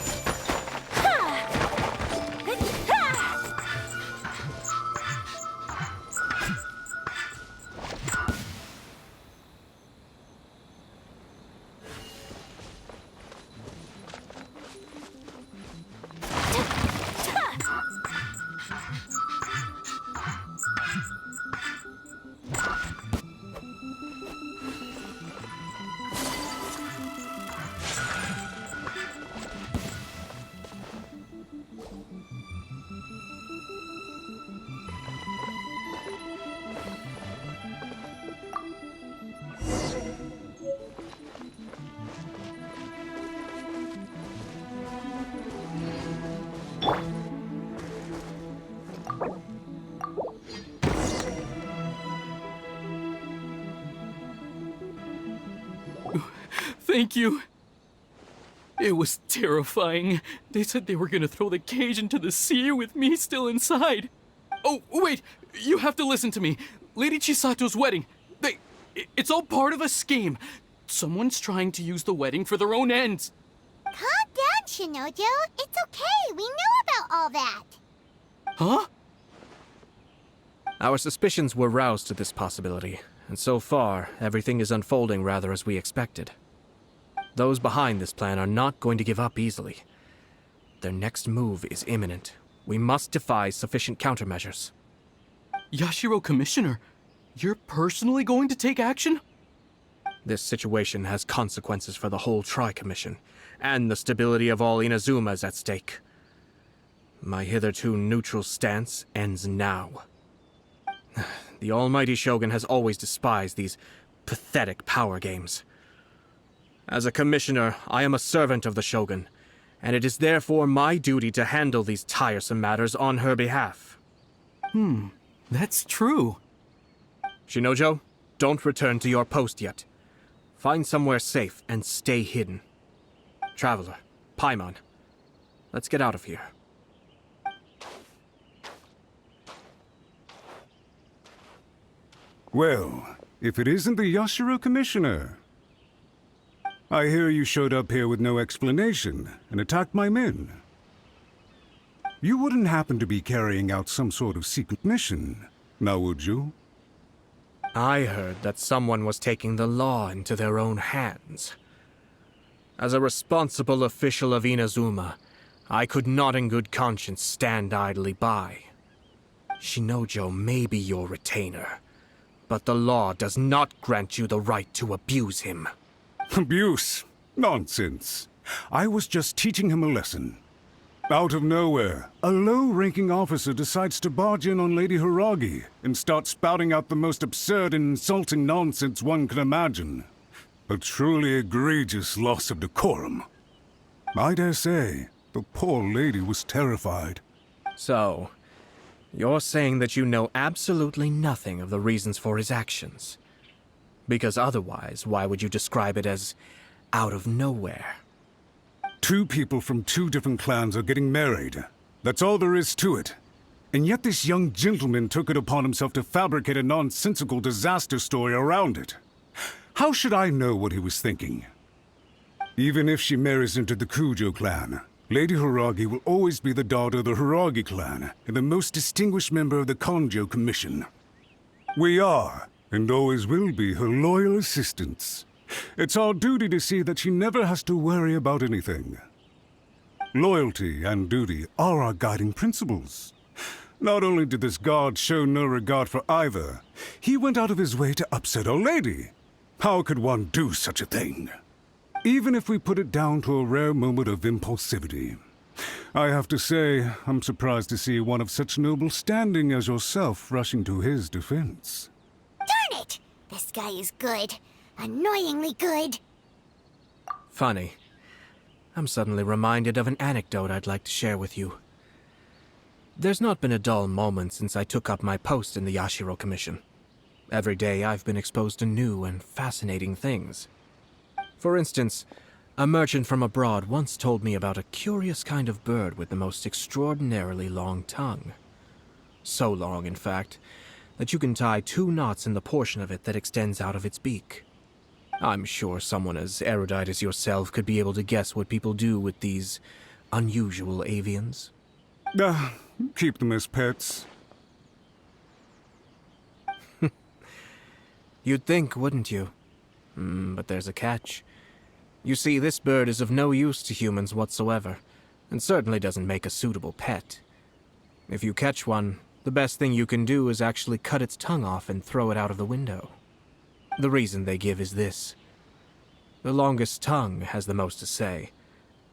Thank you. It was terrifying. They said they were gonna throw the cage into the sea with me still inside. Oh, wait! You have to listen to me. Lady Chisato's wedding. It's all part of a scheme. Someone's trying to use the wedding for their own ends. Calm down, Shinojo. It's okay. We knew about all that. Huh? Our suspicions were roused to this possibility, and so far, everything is unfolding rather as we expected. Those behind this plan are not going to give up easily. Their next move is imminent. We must devise sufficient countermeasures. Yashiro Commissioner, you're personally going to take action? This situation has consequences for the whole Tri-Commission, and the stability of all Inazuma is at stake. My hitherto neutral stance ends now. The almighty Shogun has always despised these pathetic power games. As a commissioner, I am a servant of the Shogun, and it is therefore my duty to handle these tiresome matters on her behalf. That's true. Shinojo, don't return to your post yet. Find somewhere safe and stay hidden. Traveler, Paimon, let's get out of here. Well, if it isn't the Yashiro Commissioner. I hear you showed up here with no explanation and attacked my men. You wouldn't happen to be carrying out some sort of secret mission, now would you? I heard that someone was taking the law into their own hands. As a responsible official of Inazuma, I could not in good conscience stand idly by. Shinojo may be your retainer, but the law does not grant you the right to abuse him. Abuse? Nonsense. I was just teaching him a lesson. Out of nowhere, a low-ranking officer decides to barge in on Lady Hiragi and start spouting out the most absurd and insulting nonsense one can imagine. A truly egregious loss of decorum. I dare say, the poor lady was terrified. So, you're saying that you know absolutely nothing of the reasons for his actions? Because otherwise, why would you describe it as out of nowhere? Two people from two different clans are getting married. That's all there is to it. And yet this young gentleman took it upon himself to fabricate a nonsensical disaster story around it. How should I know what he was thinking? Even if she marries into the Kujo clan, Lady Hiragi will always be the daughter of the Hiragi clan and the most distinguished member of the Konjo Commission. We are, and always will be, her loyal assistants. It's our duty to see that she never has to worry about anything. Loyalty and duty are our guiding principles. Not only did this guard show no regard for either, he went out of his way to upset our lady. How could one do such a thing? Even if we put it down to a rare moment of impulsivity. I have to say, I'm surprised to see one of such noble standing as yourself rushing to his defense. Darn it! This guy is good. Annoyingly good. Funny. I'm suddenly reminded of an anecdote I'd like to share with you. There's not been a dull moment since I took up my post in the Yashiro Commission. Every day I've been exposed to new and fascinating things. For instance, A merchant from abroad once told me about a curious kind of bird with the most extraordinarily long tongue. So long, in fact, that you can tie 2 knots in the portion of it that extends out of its beak. I'm sure someone as erudite as yourself could be able to guess what people do with these unusual avians. Keep them as pets. You'd think, wouldn't you? But there's a catch. You see, this bird is of no use to humans whatsoever, and certainly doesn't make a suitable pet. If you catch one, the best thing you can do is actually cut its tongue off and throw it out of the window. The reason they give is this. The longest tongue has the most to say,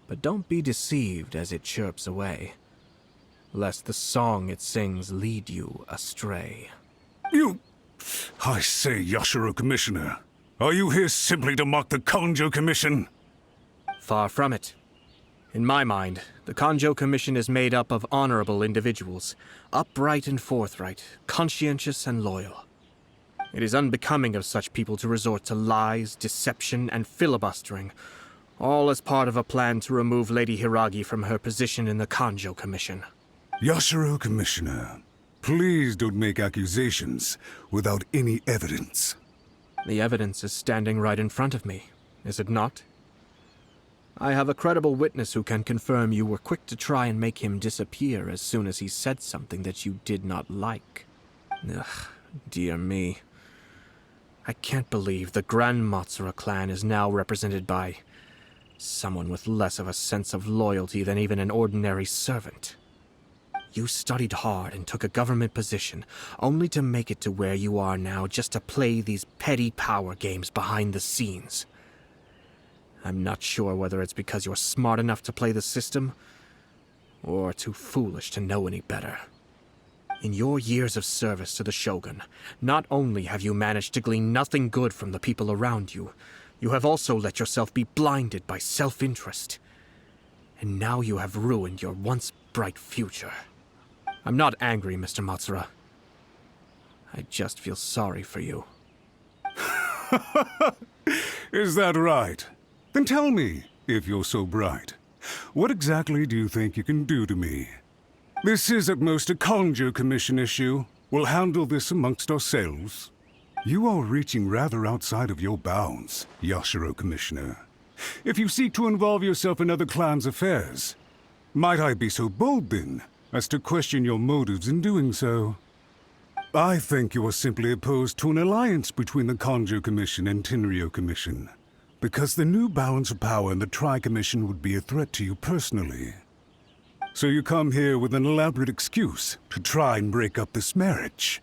but don't be deceived as it chirps away, lest the song it sings lead you astray. I say, Yashiro Commissioner, are you here simply to mock the Kanjo Commission? Far from it. In my mind, the Kanjo Commission is made up of honorable individuals, upright and forthright, conscientious and loyal. It is unbecoming of such people to resort to lies, deception, and filibustering, all as part of a plan to remove Lady Hiragi from her position in the Kanjo Commission. Yashiro Commissioner, please don't make accusations without any evidence. The evidence is standing right in front of me, is it not? I have a credible witness who can confirm you were quick to try and make him disappear as soon as he said something that you did not like. Ugh, dear me. I can't believe the Grand Matsura clan is now represented by someone with less of a sense of loyalty than even an ordinary servant. You studied hard and took a government position, only to make it to where you are now just to play these petty power games behind the scenes. I'm not sure whether it's because you're smart enough to play the system, or too foolish to know any better. In your years of service to the Shogun, not only have you managed to glean nothing good from the people around you, you have also let yourself be blinded by self-interest. And now you have ruined your once bright future. I'm not angry, Mr. Matsura. I just feel sorry for you. Is that right? Then tell me, if you're so bright, what exactly do you think you can do to me? This is at most a Kanjo Commission issue. We'll handle this amongst ourselves. You are reaching rather outside of your bounds, Yashiro Commissioner. If you seek to involve yourself in other clans' affairs, might I be so bold then as to question your motives in doing so? I think you are simply opposed to an alliance between the Kanjo Commission and Tenryo Commission, because the new balance of power in the Tri-Commission would be a threat to you personally. So you come here with an elaborate excuse to try and break up this marriage.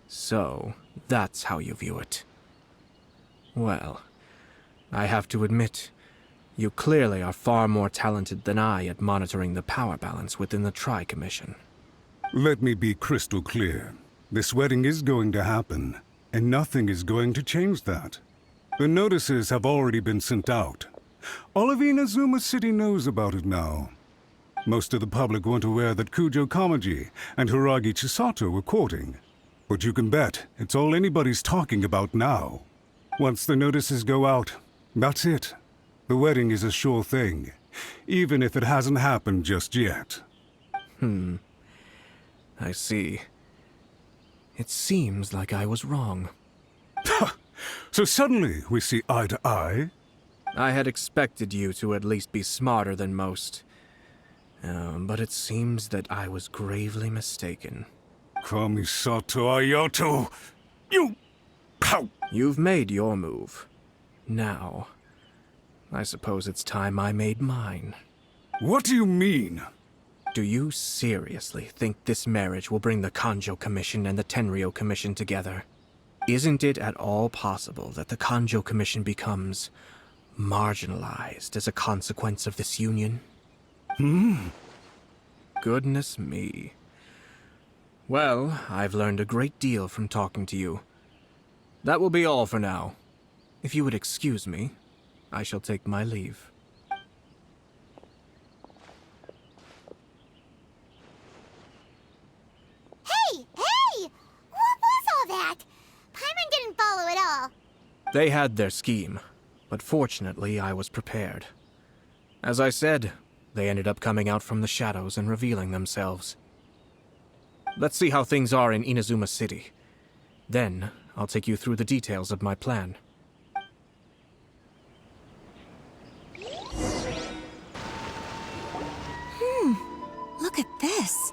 So, that's how you view it. Well, I have to admit, you clearly are far more talented than I at monitoring the power balance within the Tri-Commission. Let me be crystal clear. This wedding is going to happen, and nothing is going to change that. The notices have already been sent out. All of Inazuma City knows about it now. Most of the public weren't aware that Kujo Kamaji and Hiragi Chisato were courting. But you can bet it's all anybody's talking about now. Once the notices go out, that's it. The wedding is a sure thing, even if it hasn't happened just yet. I see. It seems like I was wrong. So suddenly we see eye to eye? I had expected you to at least be smarter than most. But it seems that I was gravely mistaken. Kamisatoayato, you... How? You've made your move. Now, I suppose it's time I made mine. What do you mean? Do you seriously think this marriage will bring the Kanjo Commission and the Tenryo Commission together? Isn't it at all possible that the Kanjo Commission becomes marginalized as a consequence of this union? Goodness me. Well, I've learned a great deal from talking to you. That will be all for now. If you would excuse me, I shall take my leave. Hey! What was all that? Paimon didn't follow at all. They had their scheme. But fortunately, I was prepared. As I said, they ended up coming out from the shadows and revealing themselves. Let's see how things are in Inazuma City. Then, I'll take you through the details of my plan. Look at this.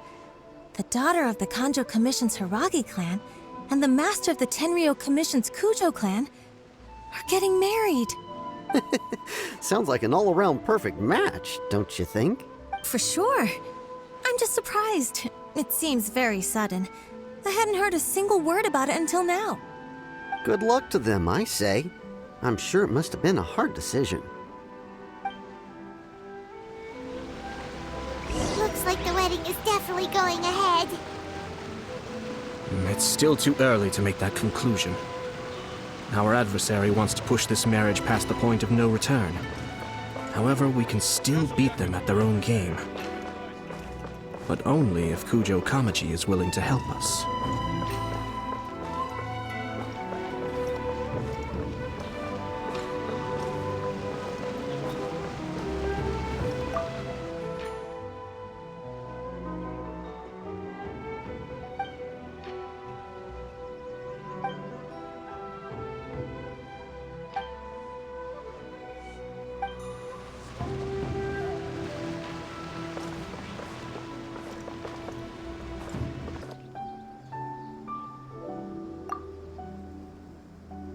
The daughter of the Kanjo Commission's Hiragi clan and the master of the Tenryou Commission's Kujo clan are getting married. Sounds like an all-around perfect match, don't you think? For sure. I'm just surprised. It seems very sudden. I hadn't heard a single word about it until now. Good luck to them, I say. I'm sure it must have been a hard decision. Looks like the wedding is definitely going ahead. It's still too early to make that conclusion. Our adversary wants to push this marriage past the point of no return. However, we can still beat them at their own game. But only if Kujo Kamaji is willing to help us.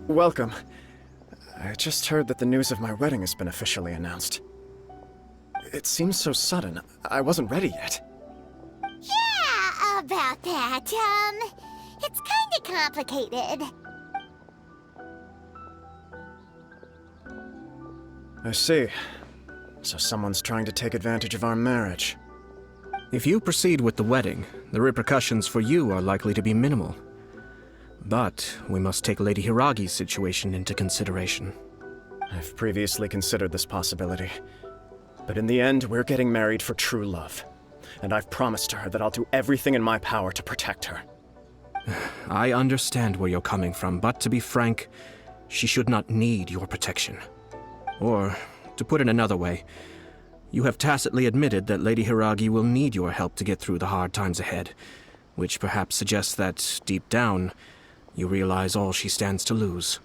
Welcome. I just heard that the news of my wedding has been officially announced. It seems so sudden. I wasn't ready yet. Yeah, about that. It's kinda complicated. I see. So someone's trying to take advantage of our marriage. If you proceed with the wedding, the repercussions for you are likely to be minimal. But we must take Lady Hiragi's situation into consideration. I've previously considered this possibility. But in the end, we're getting married for true love. And I've promised her that I'll do everything in my power to protect her. I understand where you're coming from, but to be frank, she should not need your protection. Or, to put it another way, you have tacitly admitted that Lady Hiragi will need your help to get through the hard times ahead, which perhaps suggests that, deep down, you realize all she stands to lose.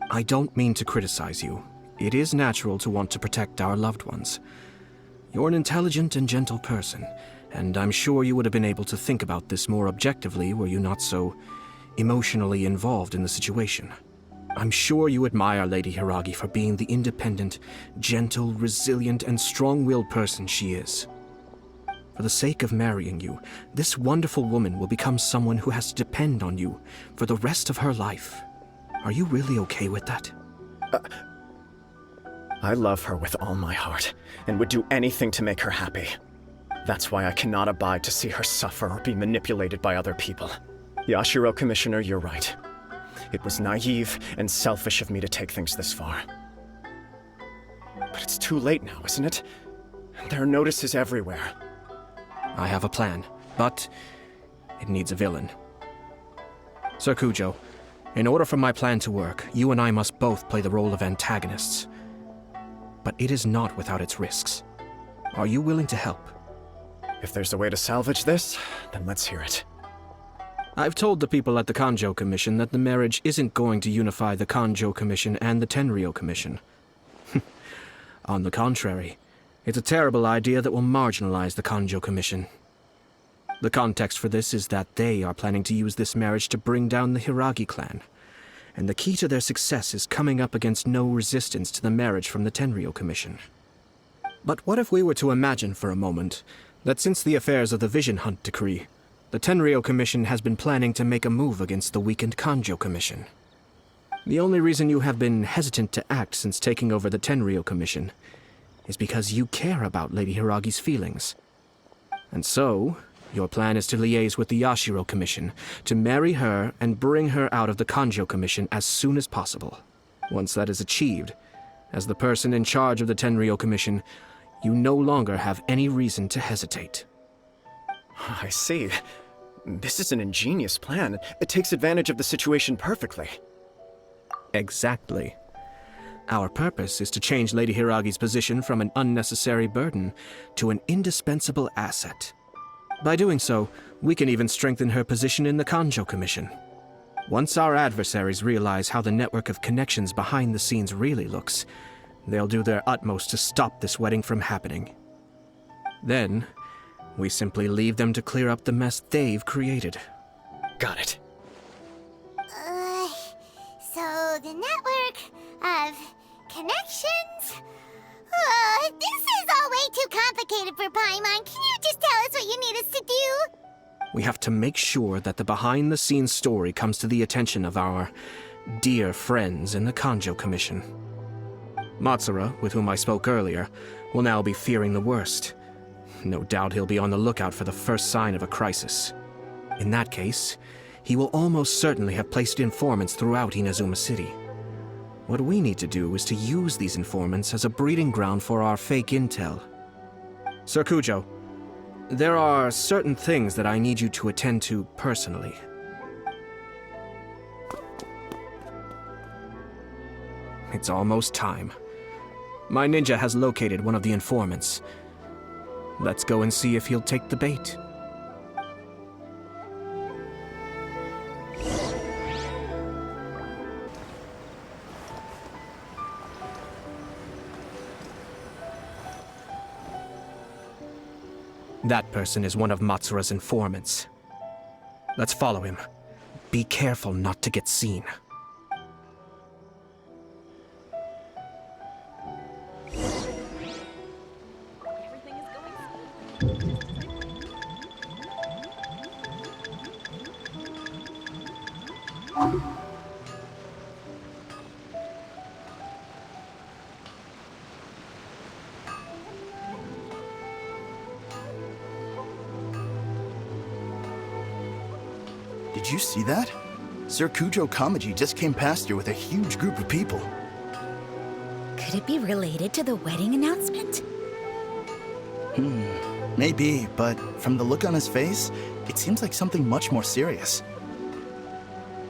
I don't mean to criticize you. It is natural to want to protect our loved ones. You're an intelligent and gentle person, and I'm sure you would have been able to think about this more objectively were you not so emotionally involved in the situation. I'm sure you admire Lady Hiragi for being the independent, gentle, resilient, and strong-willed person she is. For the sake of marrying you, this wonderful woman will become someone who has to depend on you for the rest of her life. Are you really okay with that? I love her with all my heart, and would do anything to make her happy. That's why I cannot abide to see her suffer or be manipulated by other people. Yashiro Commissioner, you're right. It was naive and selfish of me to take things this far. But it's too late now, isn't it? There are notices everywhere. I have a plan, but it needs a villain. Sir Kujo, in order for my plan to work, you and I must both play the role of antagonists. But it is not without its risks. Are you willing to help? If there's a way to salvage this, then let's hear it. I've told the people at the Kanjo Commission that the marriage isn't going to unify the Kanjo Commission and the Tenryou Commission. On the contrary, it's a terrible idea that will marginalize the Kanjo Commission. The context for this is that they are planning to use this marriage to bring down the Hiragi clan, and the key to their success is coming up against no resistance to the marriage from the Tenryou Commission. But what if we were to imagine for a moment that since the affairs of the Vision Hunt Decree, the Tenryou Commission has been planning to make a move against the weakened Kanjo Commission? The only reason you have been hesitant to act since taking over the Tenryou Commission is because you care about Lady Hiragi's feelings. And so, your plan is to liaise with the Yashiro Commission, to marry her and bring her out of the Kanjo Commission as soon as possible. Once that is achieved, as the person in charge of the Tenryou Commission, you no longer have any reason to hesitate. I see. This is an ingenious plan. It takes advantage of the situation perfectly. Exactly. Our purpose is to change Lady Hiragi's position from an unnecessary burden to an indispensable asset. By doing so, we can even strengthen her position in the Kanjo Commission. Once our adversaries realize how the network of connections behind the scenes really looks, they'll do their utmost to stop this wedding from happening. Then, we simply leave them to clear up the mess they've created. Got it. So the network of connections? This is all way too complicated for Paimon. Can you just tell us what you need us to do? We have to make sure that the behind-the-scenes story comes to the attention of our dear friends in the Kanjo Commission. Matsura, with whom I spoke earlier, will now be fearing the worst. No doubt he'll be on the lookout for the first sign of a crisis. In that case, he will almost certainly have placed informants throughout Inazuma City. What we need to do is to use these informants as a breeding ground for our fake intel. Sir Kujo, there are certain things that I need you to attend to personally. It's almost time. My ninja has located one of the informants. Let's go and see if he'll take the bait. That person is one of Matsura's informants. Let's follow him. Be careful not to get seen. Did you see that? Sir Kujo Kamaji just came past here with a huge group of people. Could it be related to the wedding announcement? Maybe, but from the look on his face, it seems like something much more serious.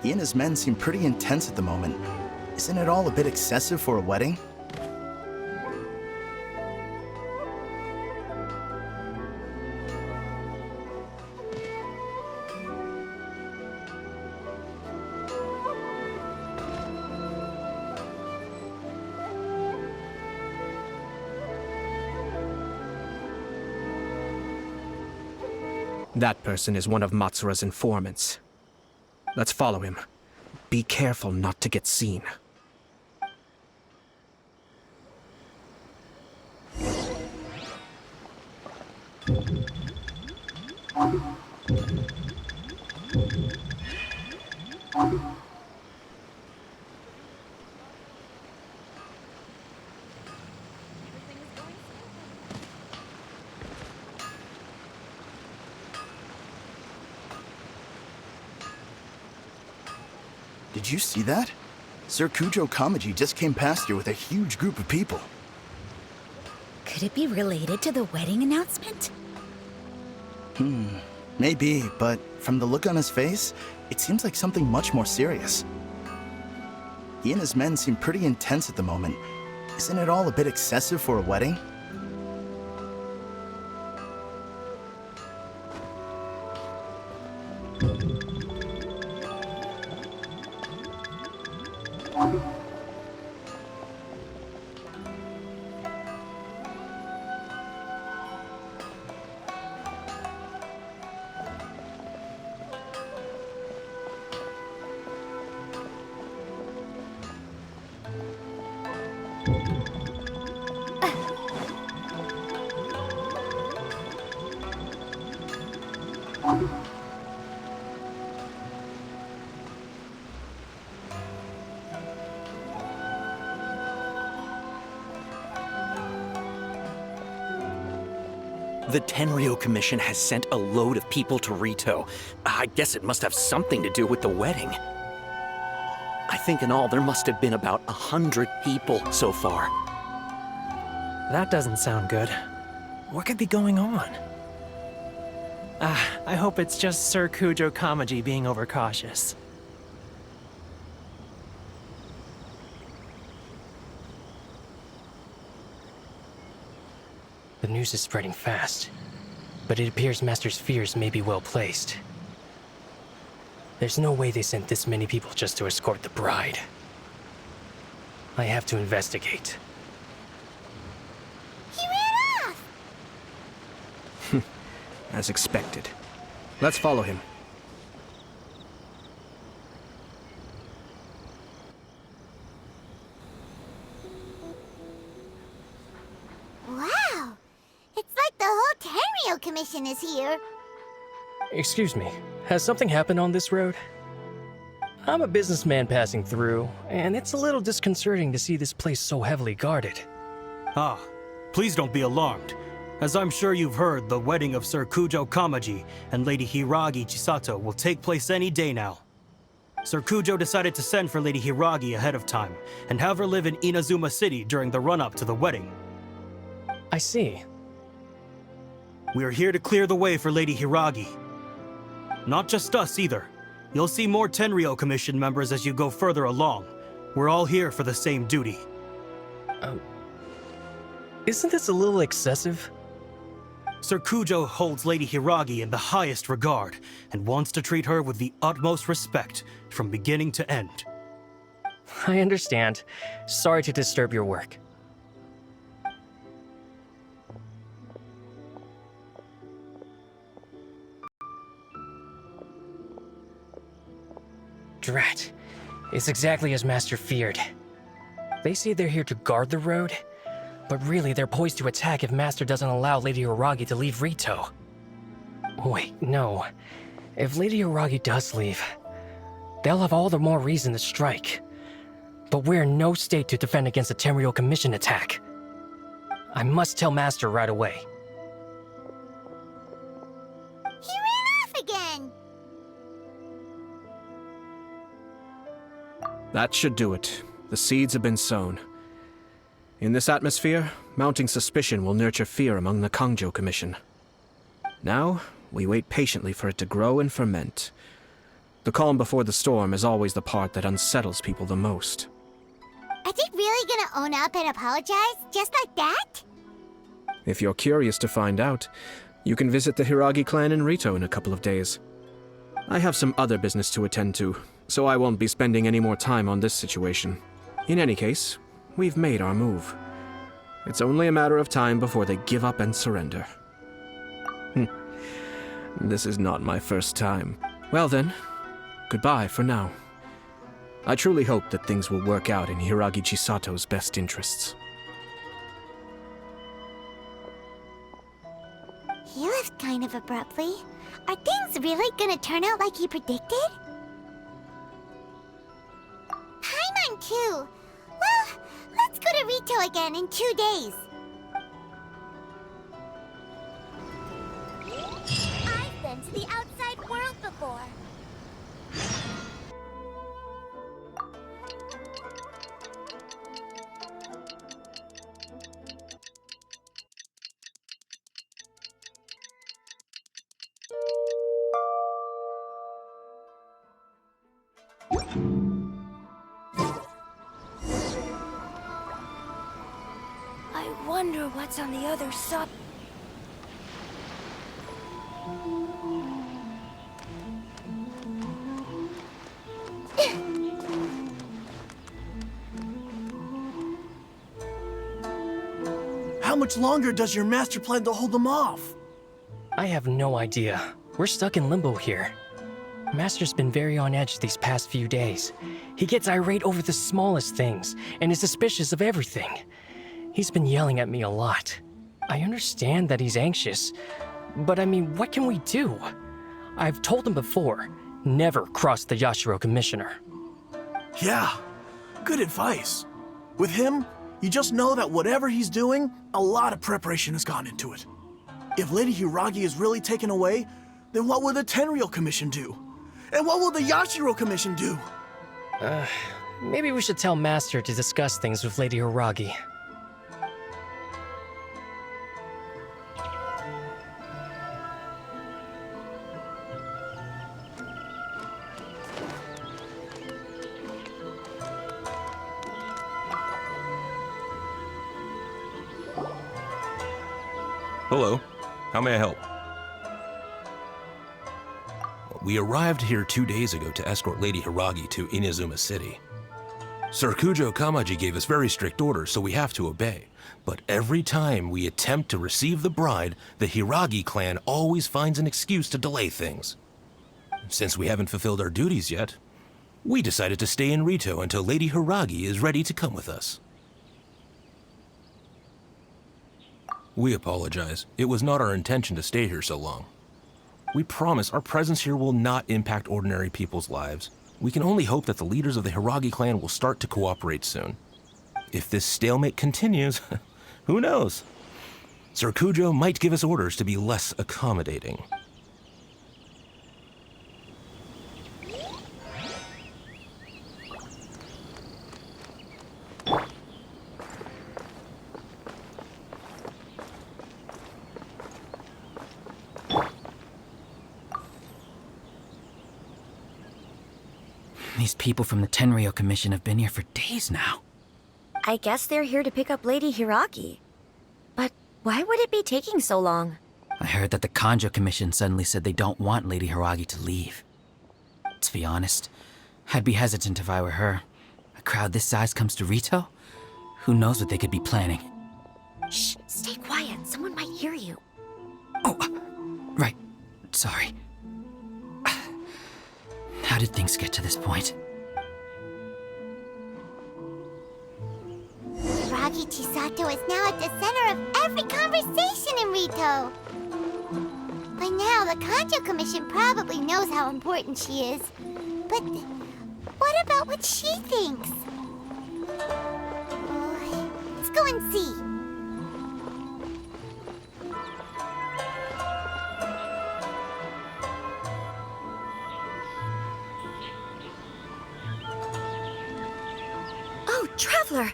He and his men seem pretty intense at the moment. Isn't it all a bit excessive for a wedding? That person is one of Matsura's informants. Let's follow him. Be careful not to get seen. Did you see that? Sir Kujo Kamaji just came past here with a huge group of people. Could it be related to the wedding announcement? Maybe, but from the look on his face, it seems like something much more serious. He and his men seem pretty intense at the moment. Isn't it all a bit excessive for a wedding? The Tenryo Commission has sent a load of people to Rito. I guess it must have something to do with the wedding. I think in all there must have been about 100 people so far. That doesn't sound good. What could be going on? I hope it's just Sir Kujo Kamaji being overcautious. The news is spreading fast, but it appears Master's fears may be well placed. There's no way they sent this many people just to escort the bride. I have to investigate. He ran off! As expected. Let's follow him. Wow! It's like the whole Tenryo Commission is here. Excuse me, has something happened on this road? I'm a businessman passing through, and it's a little disconcerting to see this place so heavily guarded. Ah, please don't be alarmed. As I'm sure you've heard, the wedding of Sir Kujo Kamaji and Lady Hiragi Chisato will take place any day now. Sir Kujo decided to send for Lady Hiragi ahead of time, and have her live in Inazuma City during the run-up to the wedding. I see. We are here to clear the way for Lady Hiragi. Not just us, either. You'll see more Tenryo Commission members as you go further along. We're all here for the same duty. Isn't this a little excessive? Sir Kujo holds Lady Hiragi in the highest regard, and wants to treat her with the utmost respect, from beginning to end. I understand. Sorry to disturb your work. Drat. It's exactly as Master feared. They say they're here to guard the road, but really they're poised to attack if Master doesn't allow Lady Hiragi to leave Rito. Wait, no. If Lady Hiragi does leave, they'll have all the more reason to strike. But we're in no state to defend against a Tenryo Commission attack. I must tell Master right away. He ran off again! That should do it. The seeds have been sown. In this atmosphere, mounting suspicion will nurture fear among the Kangjo Commission. Now, we wait patiently for it to grow and ferment. The calm before the storm is always the part that unsettles people the most. Are they really gonna own up and apologize, just like that? If you're curious to find out, you can visit the Hiragi clan in Rito in a couple of days. I have some other business to attend to, so I won't be spending any more time on this situation. In any case, we've made our move. It's only a matter of time before they give up and surrender. This is not my first time. Well then, goodbye for now. I truly hope that things will work out in Hiragi Chisato's best interests. He left kind of abruptly. Are things really gonna turn out like he predicted? Paimon too. Well, let's go to Rito again in 2 days. I've been to the outside world before. I wonder what's on the other side. How much longer does your master plan to hold them off? I have no idea. We're stuck in limbo here. Master's been very on edge these past few days. He gets irate over the smallest things, and is suspicious of everything. He's been yelling at me a lot. I understand that he's anxious, but I mean, what can we do? I've told him before, never cross the Yashiro Commissioner. Yeah, good advice. With him, you just know that whatever he's doing, a lot of preparation has gone into it. If Lady Hiragi is really taken away, then what will the Tenryo Commission do? And what will the Yashiro Commission do? Maybe we should tell Master to discuss things with Lady Hiragi. Hello. How may I help? We arrived here 2 days ago to escort Lady Hiragi to Inazuma City. Sir Kujo Kamaji gave us very strict orders, so we have to obey. But every time we attempt to receive the bride, the Hiragi clan always finds an excuse to delay things. Since we haven't fulfilled our duties yet, we decided to stay in Rito until Lady Hiragi is ready to come with us. We apologize. It was not our intention to stay here so long. We promise our presence here will not impact ordinary people's lives. We can only hope that the leaders of the Hiragi clan will start to cooperate soon. If this stalemate continues, who knows? Sir Kujo might give us orders to be less accommodating. These people from the Tenryo Commission have been here for days now. I guess they're here to pick up Lady Hiragi. But why would it be taking so long? I heard that the Kanjo Commission suddenly said they don't want Lady Hiragi to leave. To be honest, I'd be hesitant if I were her. A crowd this size comes to Rito? Who knows what they could be planning? Shh, stay quiet. Someone might hear you. Right. Sorry. How did things get to this point? Hiragi Chisato is now at the center of every conversation in Rito. By now, the Kanjo Commission probably knows how important she is. But what about what she thinks? Let's go and see. Oh, Traveler!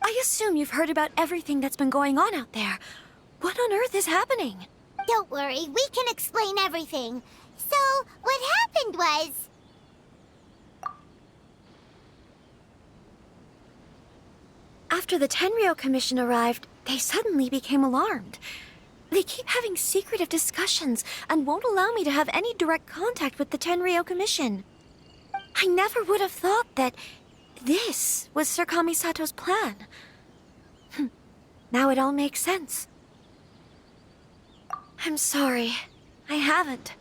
I assume you've heard about everything that's been going on out there. What on earth is happening? Don't worry, we can explain everything. So, what happened was... After the Tenryo Commission arrived, they suddenly became alarmed. They keep having secretive discussions and won't allow me to have any direct contact with the Tenryo Commission. I never would have thought that this was Sir Kamisato's plan. Now it all makes sense. I'm sorry. I haven't.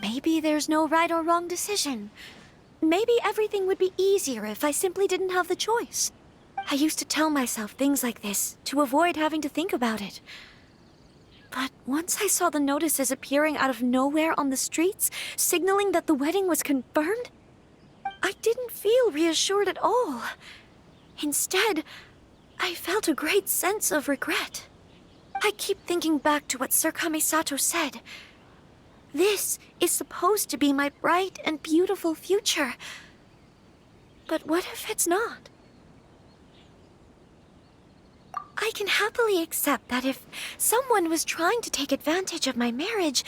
Maybe there's no right or wrong decision. Maybe everything would be easier if I simply didn't have the choice. I used to tell myself things like this to avoid having to think about it. But once I saw the notices appearing out of nowhere on the streets, signaling that the wedding was confirmed, I didn't feel reassured at all. Instead, I felt a great sense of regret. I keep thinking back to what Sir Kamisato said. This is supposed to be my bright and beautiful future. But what if it's not? I can happily accept that if someone was trying to take advantage of my marriage,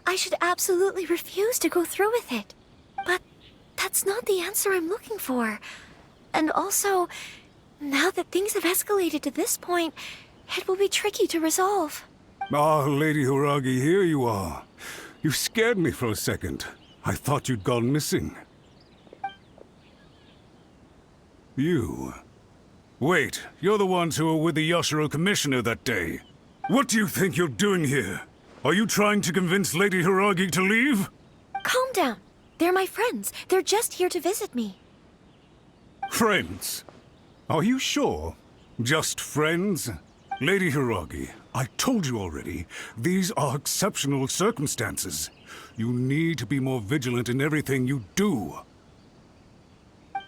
I should absolutely refuse to go through with it. But that's not the answer I'm looking for. And also, now that things have escalated to this point, it will be tricky to resolve. Ah, Lady Hiragi, here you are. You scared me for a second. I thought you'd gone missing. You... Wait, you're the ones who were with the Yashiro Commissioner that day. What do you think you're doing here? Are you trying to convince Lady Hiragi to leave? Calm down. They're my friends. They're just here to visit me. Friends? Are you sure? Just friends? Lady Hiragi, I told you already, these are exceptional circumstances. You need to be more vigilant in everything you do.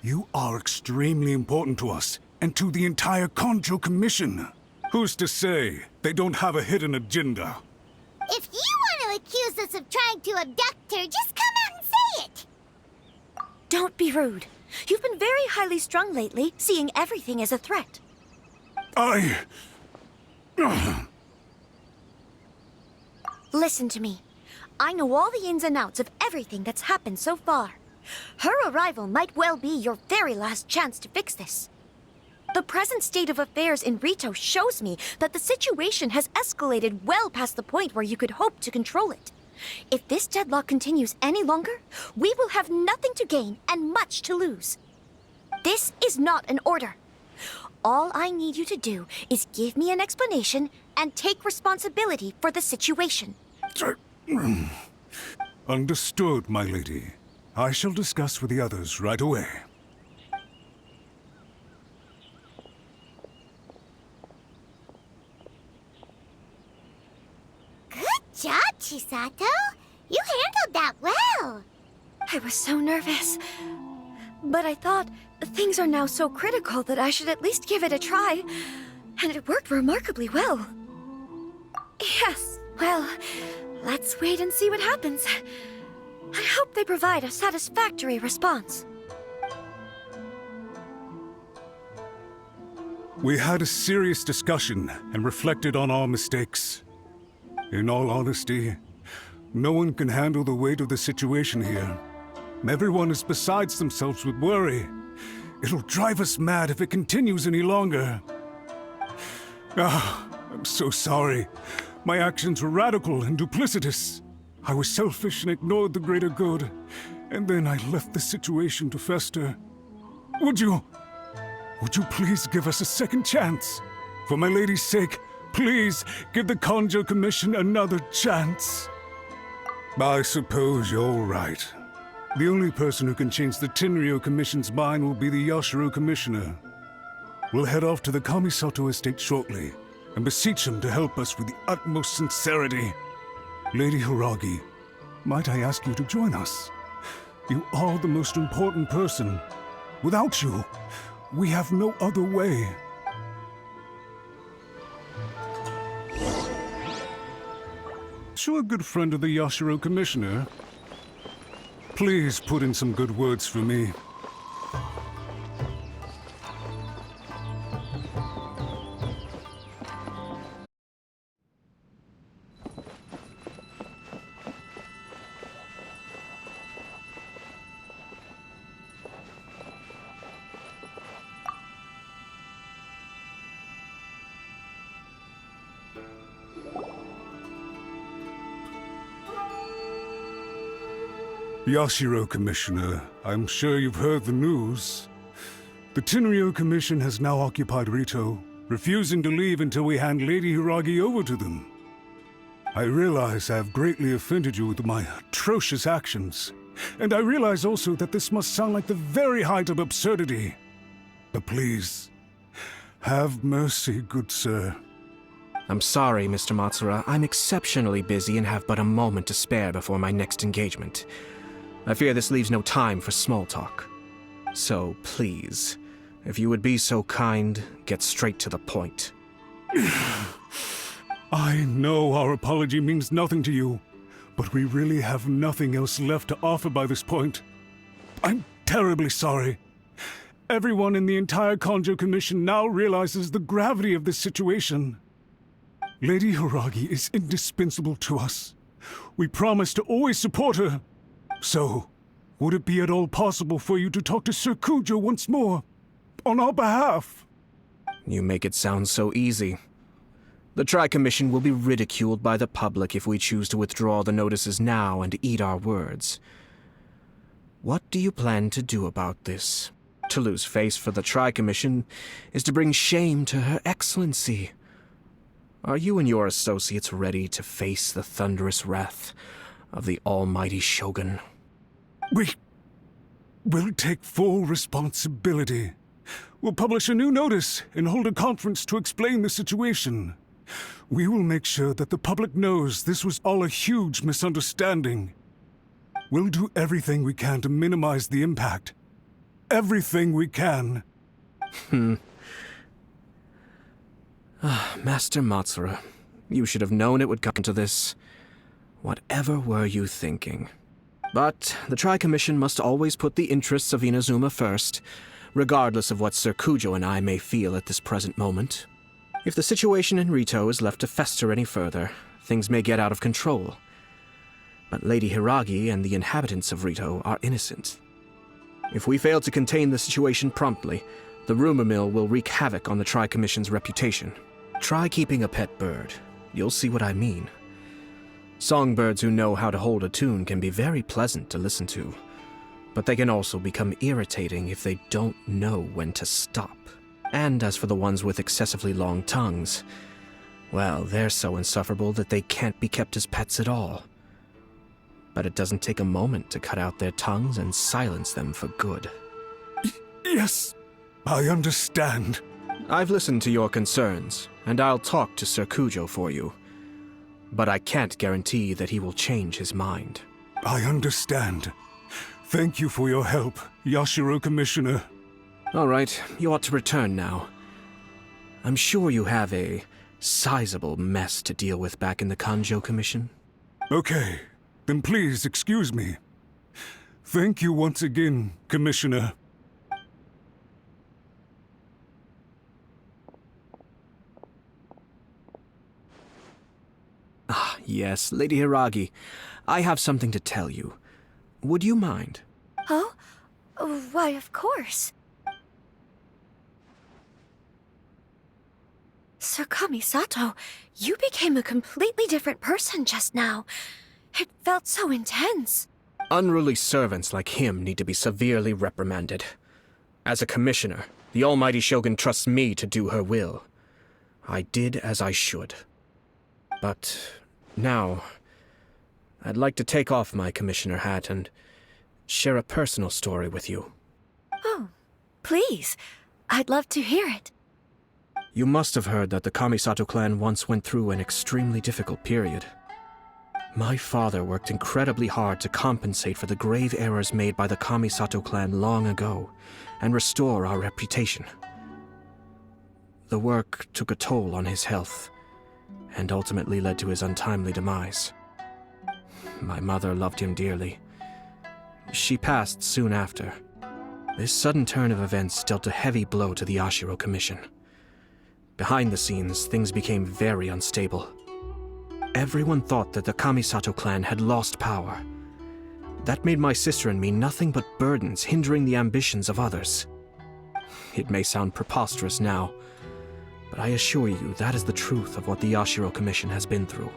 You are extremely important to us, and to the entire Kanjo Commission. Who's to say they don't have a hidden agenda? If you want to accuse us of trying to abduct her, just come out and say it! Don't be rude. You've been very highly strung lately, seeing everything as a threat. Listen to me. I know all the ins and outs of everything that's happened so far. Her arrival might well be your very last chance to fix this. The present state of affairs in Rito shows me that the situation has escalated well past the point where you could hope to control it. If this deadlock continues any longer, we will have nothing to gain and much to lose. This is not an order. All I need you to do is give me an explanation and take responsibility for the situation. Understood, my lady. I shall discuss with the others right away. Good job, Chisato. You handled that well. I was so nervous. But I thought things are now so critical that I should at least give it a try. And it worked remarkably well. Yes, well, let's wait and see what happens. I hope they provide a satisfactory response. We had a serious discussion and reflected on our mistakes. In all honesty, no one can handle the weight of the situation here. Everyone is besides themselves with worry. It'll drive us mad if it continues any longer. I'm so sorry. My actions were radical and duplicitous. I was selfish and ignored the greater good. And then I left the situation to fester. Would you please give us a second chance? For my lady's sake, please give the Kanjo Commission another chance. I suppose you're right. The only person who can change the Tenryou Commission's mind will be the Yashiro Commissioner. We'll head off to the Kamisato estate shortly and beseech him to help us with the utmost sincerity. Lady Hiragi, might I ask you to join us? You are the most important person. Without you, we have no other way. You a good friend of the Yashiro Commissioner. Please put in some good words for me. Yashiro Commissioner, I'm sure you've heard the news. The Tenryou Commission has now occupied Rito, refusing to leave until we hand Lady Hiragi over to them. I realize I have greatly offended you with my atrocious actions, and I realize also that this must sound like the very height of absurdity. But please, have mercy, good sir. I'm sorry, Mr. Matsura. I'm exceptionally busy and have but a moment to spare before my next engagement. I fear this leaves no time for small talk. So, please, if you would be so kind, get straight to the point. I know our apology means nothing to you, but we really have nothing else left to offer by this point. I'm terribly sorry. Everyone in the entire Kanjo Commission now realizes the gravity of this situation. Lady Hiragi is indispensable to us. We promise to always support her. So, would it be at all possible for you to talk to Sir Kujo once more, on our behalf? You make it sound so easy. The Tri-Commission will be ridiculed by the public if we choose to withdraw the notices now and eat our words. What do you plan to do about this? To lose face for the Tri-Commission is to bring shame to Her Excellency. Are you and your associates ready to face the thunderous wrath of the almighty Shogun? We'll take full responsibility. We'll publish a new notice and hold a conference to explain the situation. We will make sure that the public knows this was all a huge misunderstanding. We'll do everything we can to minimize the impact. Everything we can. Master Matsura, you should have known it would come to this. Whatever were you thinking? But the Tri-Commission must always put the interests of Inazuma first, regardless of what Sir Kujo and I may feel at this present moment. If the situation in Rito is left to fester any further, things may get out of control. But Lady Hiragi and the inhabitants of Rito are innocent. If we fail to contain the situation promptly, The rumor mill will wreak havoc on the Tri-Commission's reputation. Try keeping a pet bird. You'll see what I mean. Songbirds who know how to hold a tune can be very pleasant to listen to, but they can also become irritating if they don't know when to stop. And as for the ones with excessively long tongues, well, they're so insufferable that they can't be kept as pets at all. But it doesn't take a moment to cut out their tongues and silence them for good. Yes, I understand. I've listened to your concerns, and I'll talk to Sir Kujo for you. But I can't guarantee that he will change his mind. I understand. Thank you for your help, Yashiro Commissioner. All right, you ought to return now. I'm sure you have a sizable mess to deal with back in the Kanjo Commission. Okay, then please excuse me. Thank you once again, Commissioner. Ah, yes, Lady Hiragi. I have something to tell you. Would you mind? Oh? Why, of course. Sir Kamisato, you became a completely different person just now. It felt so intense. Unruly servants like him need to be severely reprimanded. As a commissioner, the almighty Shogun trusts me to do her will. I did as I should. But now, I'd like to take off my commissioner hat and share a personal story with you. Oh, please. I'd love to hear it. You must have heard that the Kamisato clan once went through an extremely difficult period. My father worked incredibly hard to compensate for the grave errors made by the Kamisato clan long ago and restore our reputation. The work took a toll on his health and ultimately led to his untimely demise. My mother loved him dearly. She passed soon after. This sudden turn of events dealt a heavy blow to the Yashiro Commission. Behind the scenes, things became very unstable. Everyone thought that the Kamisato clan had lost power. That made my sister and me nothing but burdens hindering the ambitions of others. It may sound preposterous now, but I assure you that is the truth of what the Yashiro Commission has been through.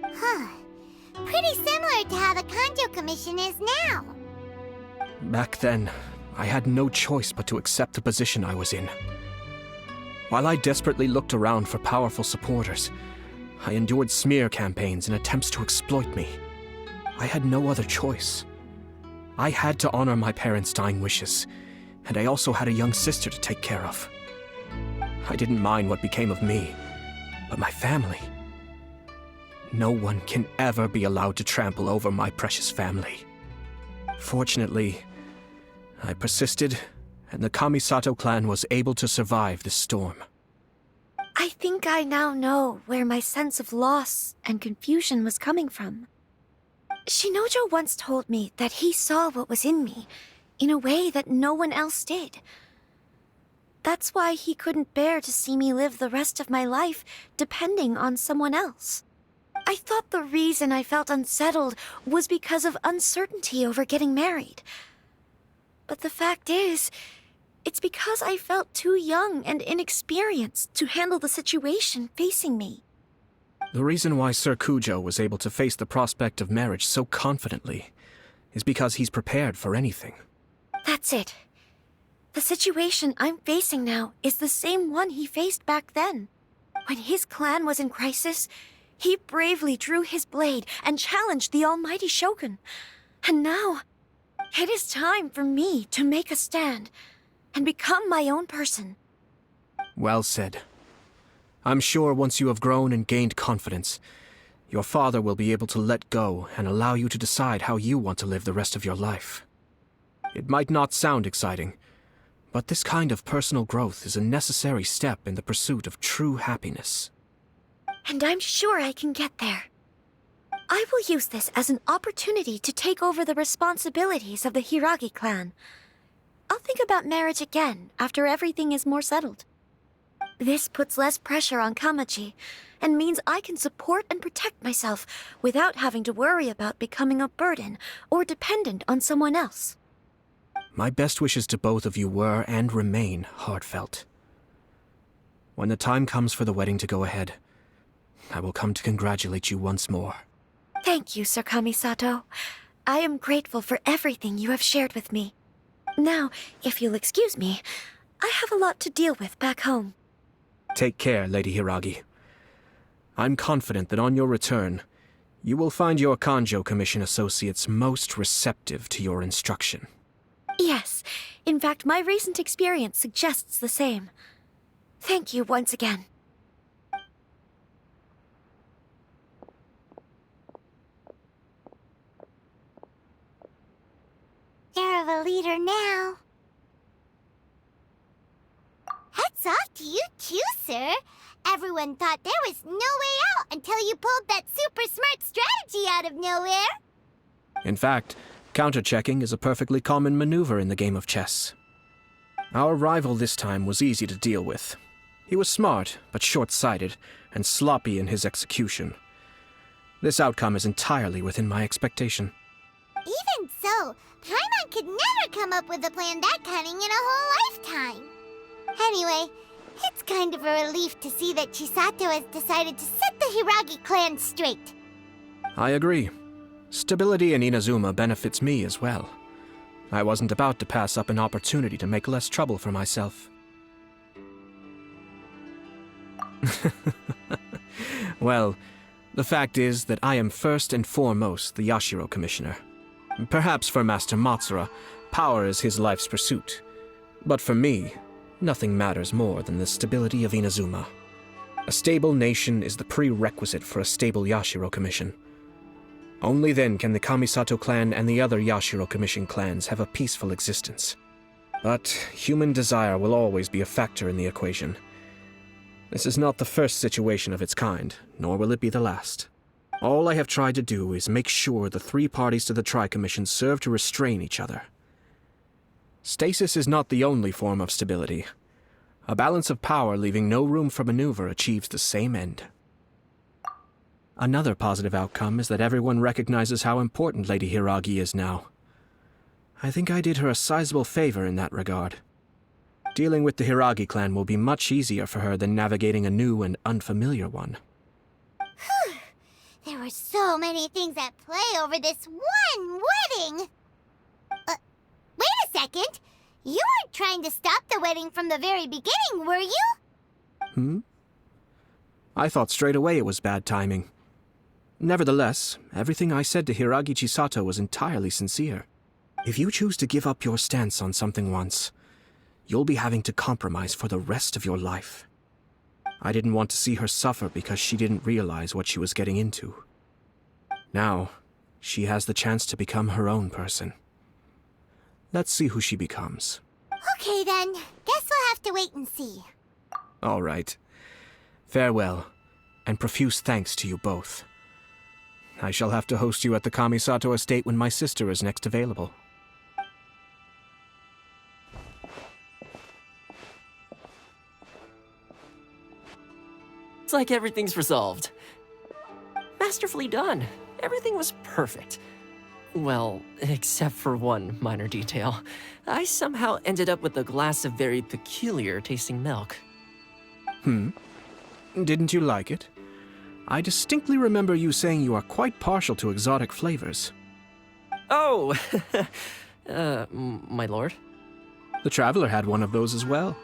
Huh. Pretty similar to how the Kanjo Commission is now. Back then, I had no choice but to accept the position I was in. While I desperately looked around for powerful supporters, I endured smear campaigns and attempts to exploit me. I had no other choice. I had to honor my parents' dying wishes, and I also had a young sister to take care of. I didn't mind what became of me, but my family. No one can ever be allowed to trample over my precious family. Fortunately, I persisted, and the Kamisato clan was able to survive this storm. I think I now know where my sense of loss and confusion was coming from. Shinojo once told me that he saw what was in me in a way that no one else did. That's why he couldn't bear to see me live the rest of my life depending on someone else. I thought the reason I felt unsettled was because of uncertainty over getting married. But the fact is, it's because I felt too young and inexperienced to handle the situation facing me. The reason why Sir Kujo was able to face the prospect of marriage so confidently is because he's prepared for anything. That's it. The situation I'm facing now is the same one he faced back then. When his clan was in crisis, he bravely drew his blade and challenged the almighty Shogun. And now, it is time for me to make a stand and become my own person. Well said. I'm sure once you have grown and gained confidence, your father will be able to let go and allow you to decide how you want to live the rest of your life. It might not sound exciting, but this kind of personal growth is a necessary step in the pursuit of true happiness. And I'm sure I can get there. I will use this as an opportunity to take over the responsibilities of the Hiragi clan. I'll think about marriage again after everything is more settled. This puts less pressure on Kamaji, and means I can support and protect myself without having to worry about becoming a burden or dependent on someone else. my best wishes to both of you were and remain heartfelt. When the time comes for the wedding to go ahead, I will come to congratulate you once more. Thank you, Sir Kamisato. I am grateful for everything you have shared with me. Now, if you'll excuse me, I have a lot to deal with back home. Take care, Lady Hiragi. I'm confident that on your return, you will find your Kanjo Commission associates most receptive to your instruction. Yes, in fact, my recent experience suggests the same. Thank you once again. You're of a leader now. Hats off to you too, sir. Everyone thought there was no way out until you pulled that super smart strategy out of nowhere. In fact, counter-checking is a perfectly common maneuver in the game of chess. Our rival this time was easy to deal with. He was smart, but short-sighted, and sloppy in his execution. This outcome is entirely within my expectation. Even so, Paimon could never come up with a plan that cunning in a whole lifetime. Anyway, it's kind of a relief to see that Chisato has decided to set the Hiragi clan straight. I agree. Stability in Inazuma benefits me as well. I wasn't about to pass up an opportunity to make less trouble for myself. Well, the fact is that I am first and foremost the Yashiro Commissioner. Perhaps for Master Matsura, power is his life's pursuit. But for me, nothing matters more than the stability of Inazuma. A stable nation is the prerequisite for a stable Yashiro Commission. Only then can the Kamisato clan and the other Yashiro Commission clans have a peaceful existence. But human desire will always be a factor in the equation. This is not the first situation of its kind, nor will it be the last. All I have tried to do is make sure the three parties to the Tri-Commission serve to restrain each other. Stasis is not the only form of stability. A balance of power leaving no room for maneuver achieves the same end. Another positive outcome is that everyone recognizes how important Lady Hiragi is now. I think I did her a sizable favor in that regard. Dealing with the Hiragi clan will be much easier for her than navigating a new and unfamiliar one. Whew. There were so many things at play over this one wedding! Wait a second! You weren't trying to stop the wedding from the very beginning, were you? I thought straight away it was bad timing. Nevertheless, everything I said to Hiragi Chisato was entirely sincere. If you choose to give up your stance on something once, you'll be having to compromise for the rest of your life. I didn't want to see her suffer because she didn't realize what she was getting into. Now, she has the chance to become her own person. Let's see who she becomes. Okay then, guess we'll have to wait and see. All right. Farewell, and profuse thanks to you both. I shall have to host you at the Kamisato estate when my sister is next available. It's like everything's resolved. Masterfully done. Everything was perfect. Well, except for one minor detail. I somehow ended up with a glass of very peculiar tasting milk. Didn't you like it? I distinctly remember you saying you are quite partial to exotic flavors. Oh! My lord? The Traveler had one of those as well.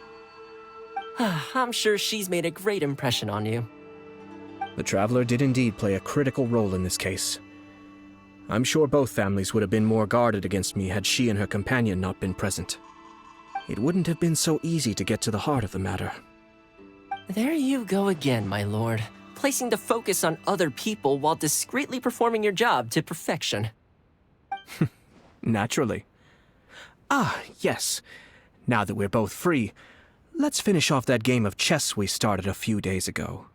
I'm sure she's made a great impression on you. The Traveler did indeed play a critical role in this case. I'm sure both families would have been more guarded against me had she and her companion not been present. It wouldn't have been so easy to get to the heart of the matter. There you go again, my lord. Placing the focus on other people while discreetly performing your job to perfection. Naturally. Ah, yes. Now that we're both free, let's finish off that game of chess we started a few days ago.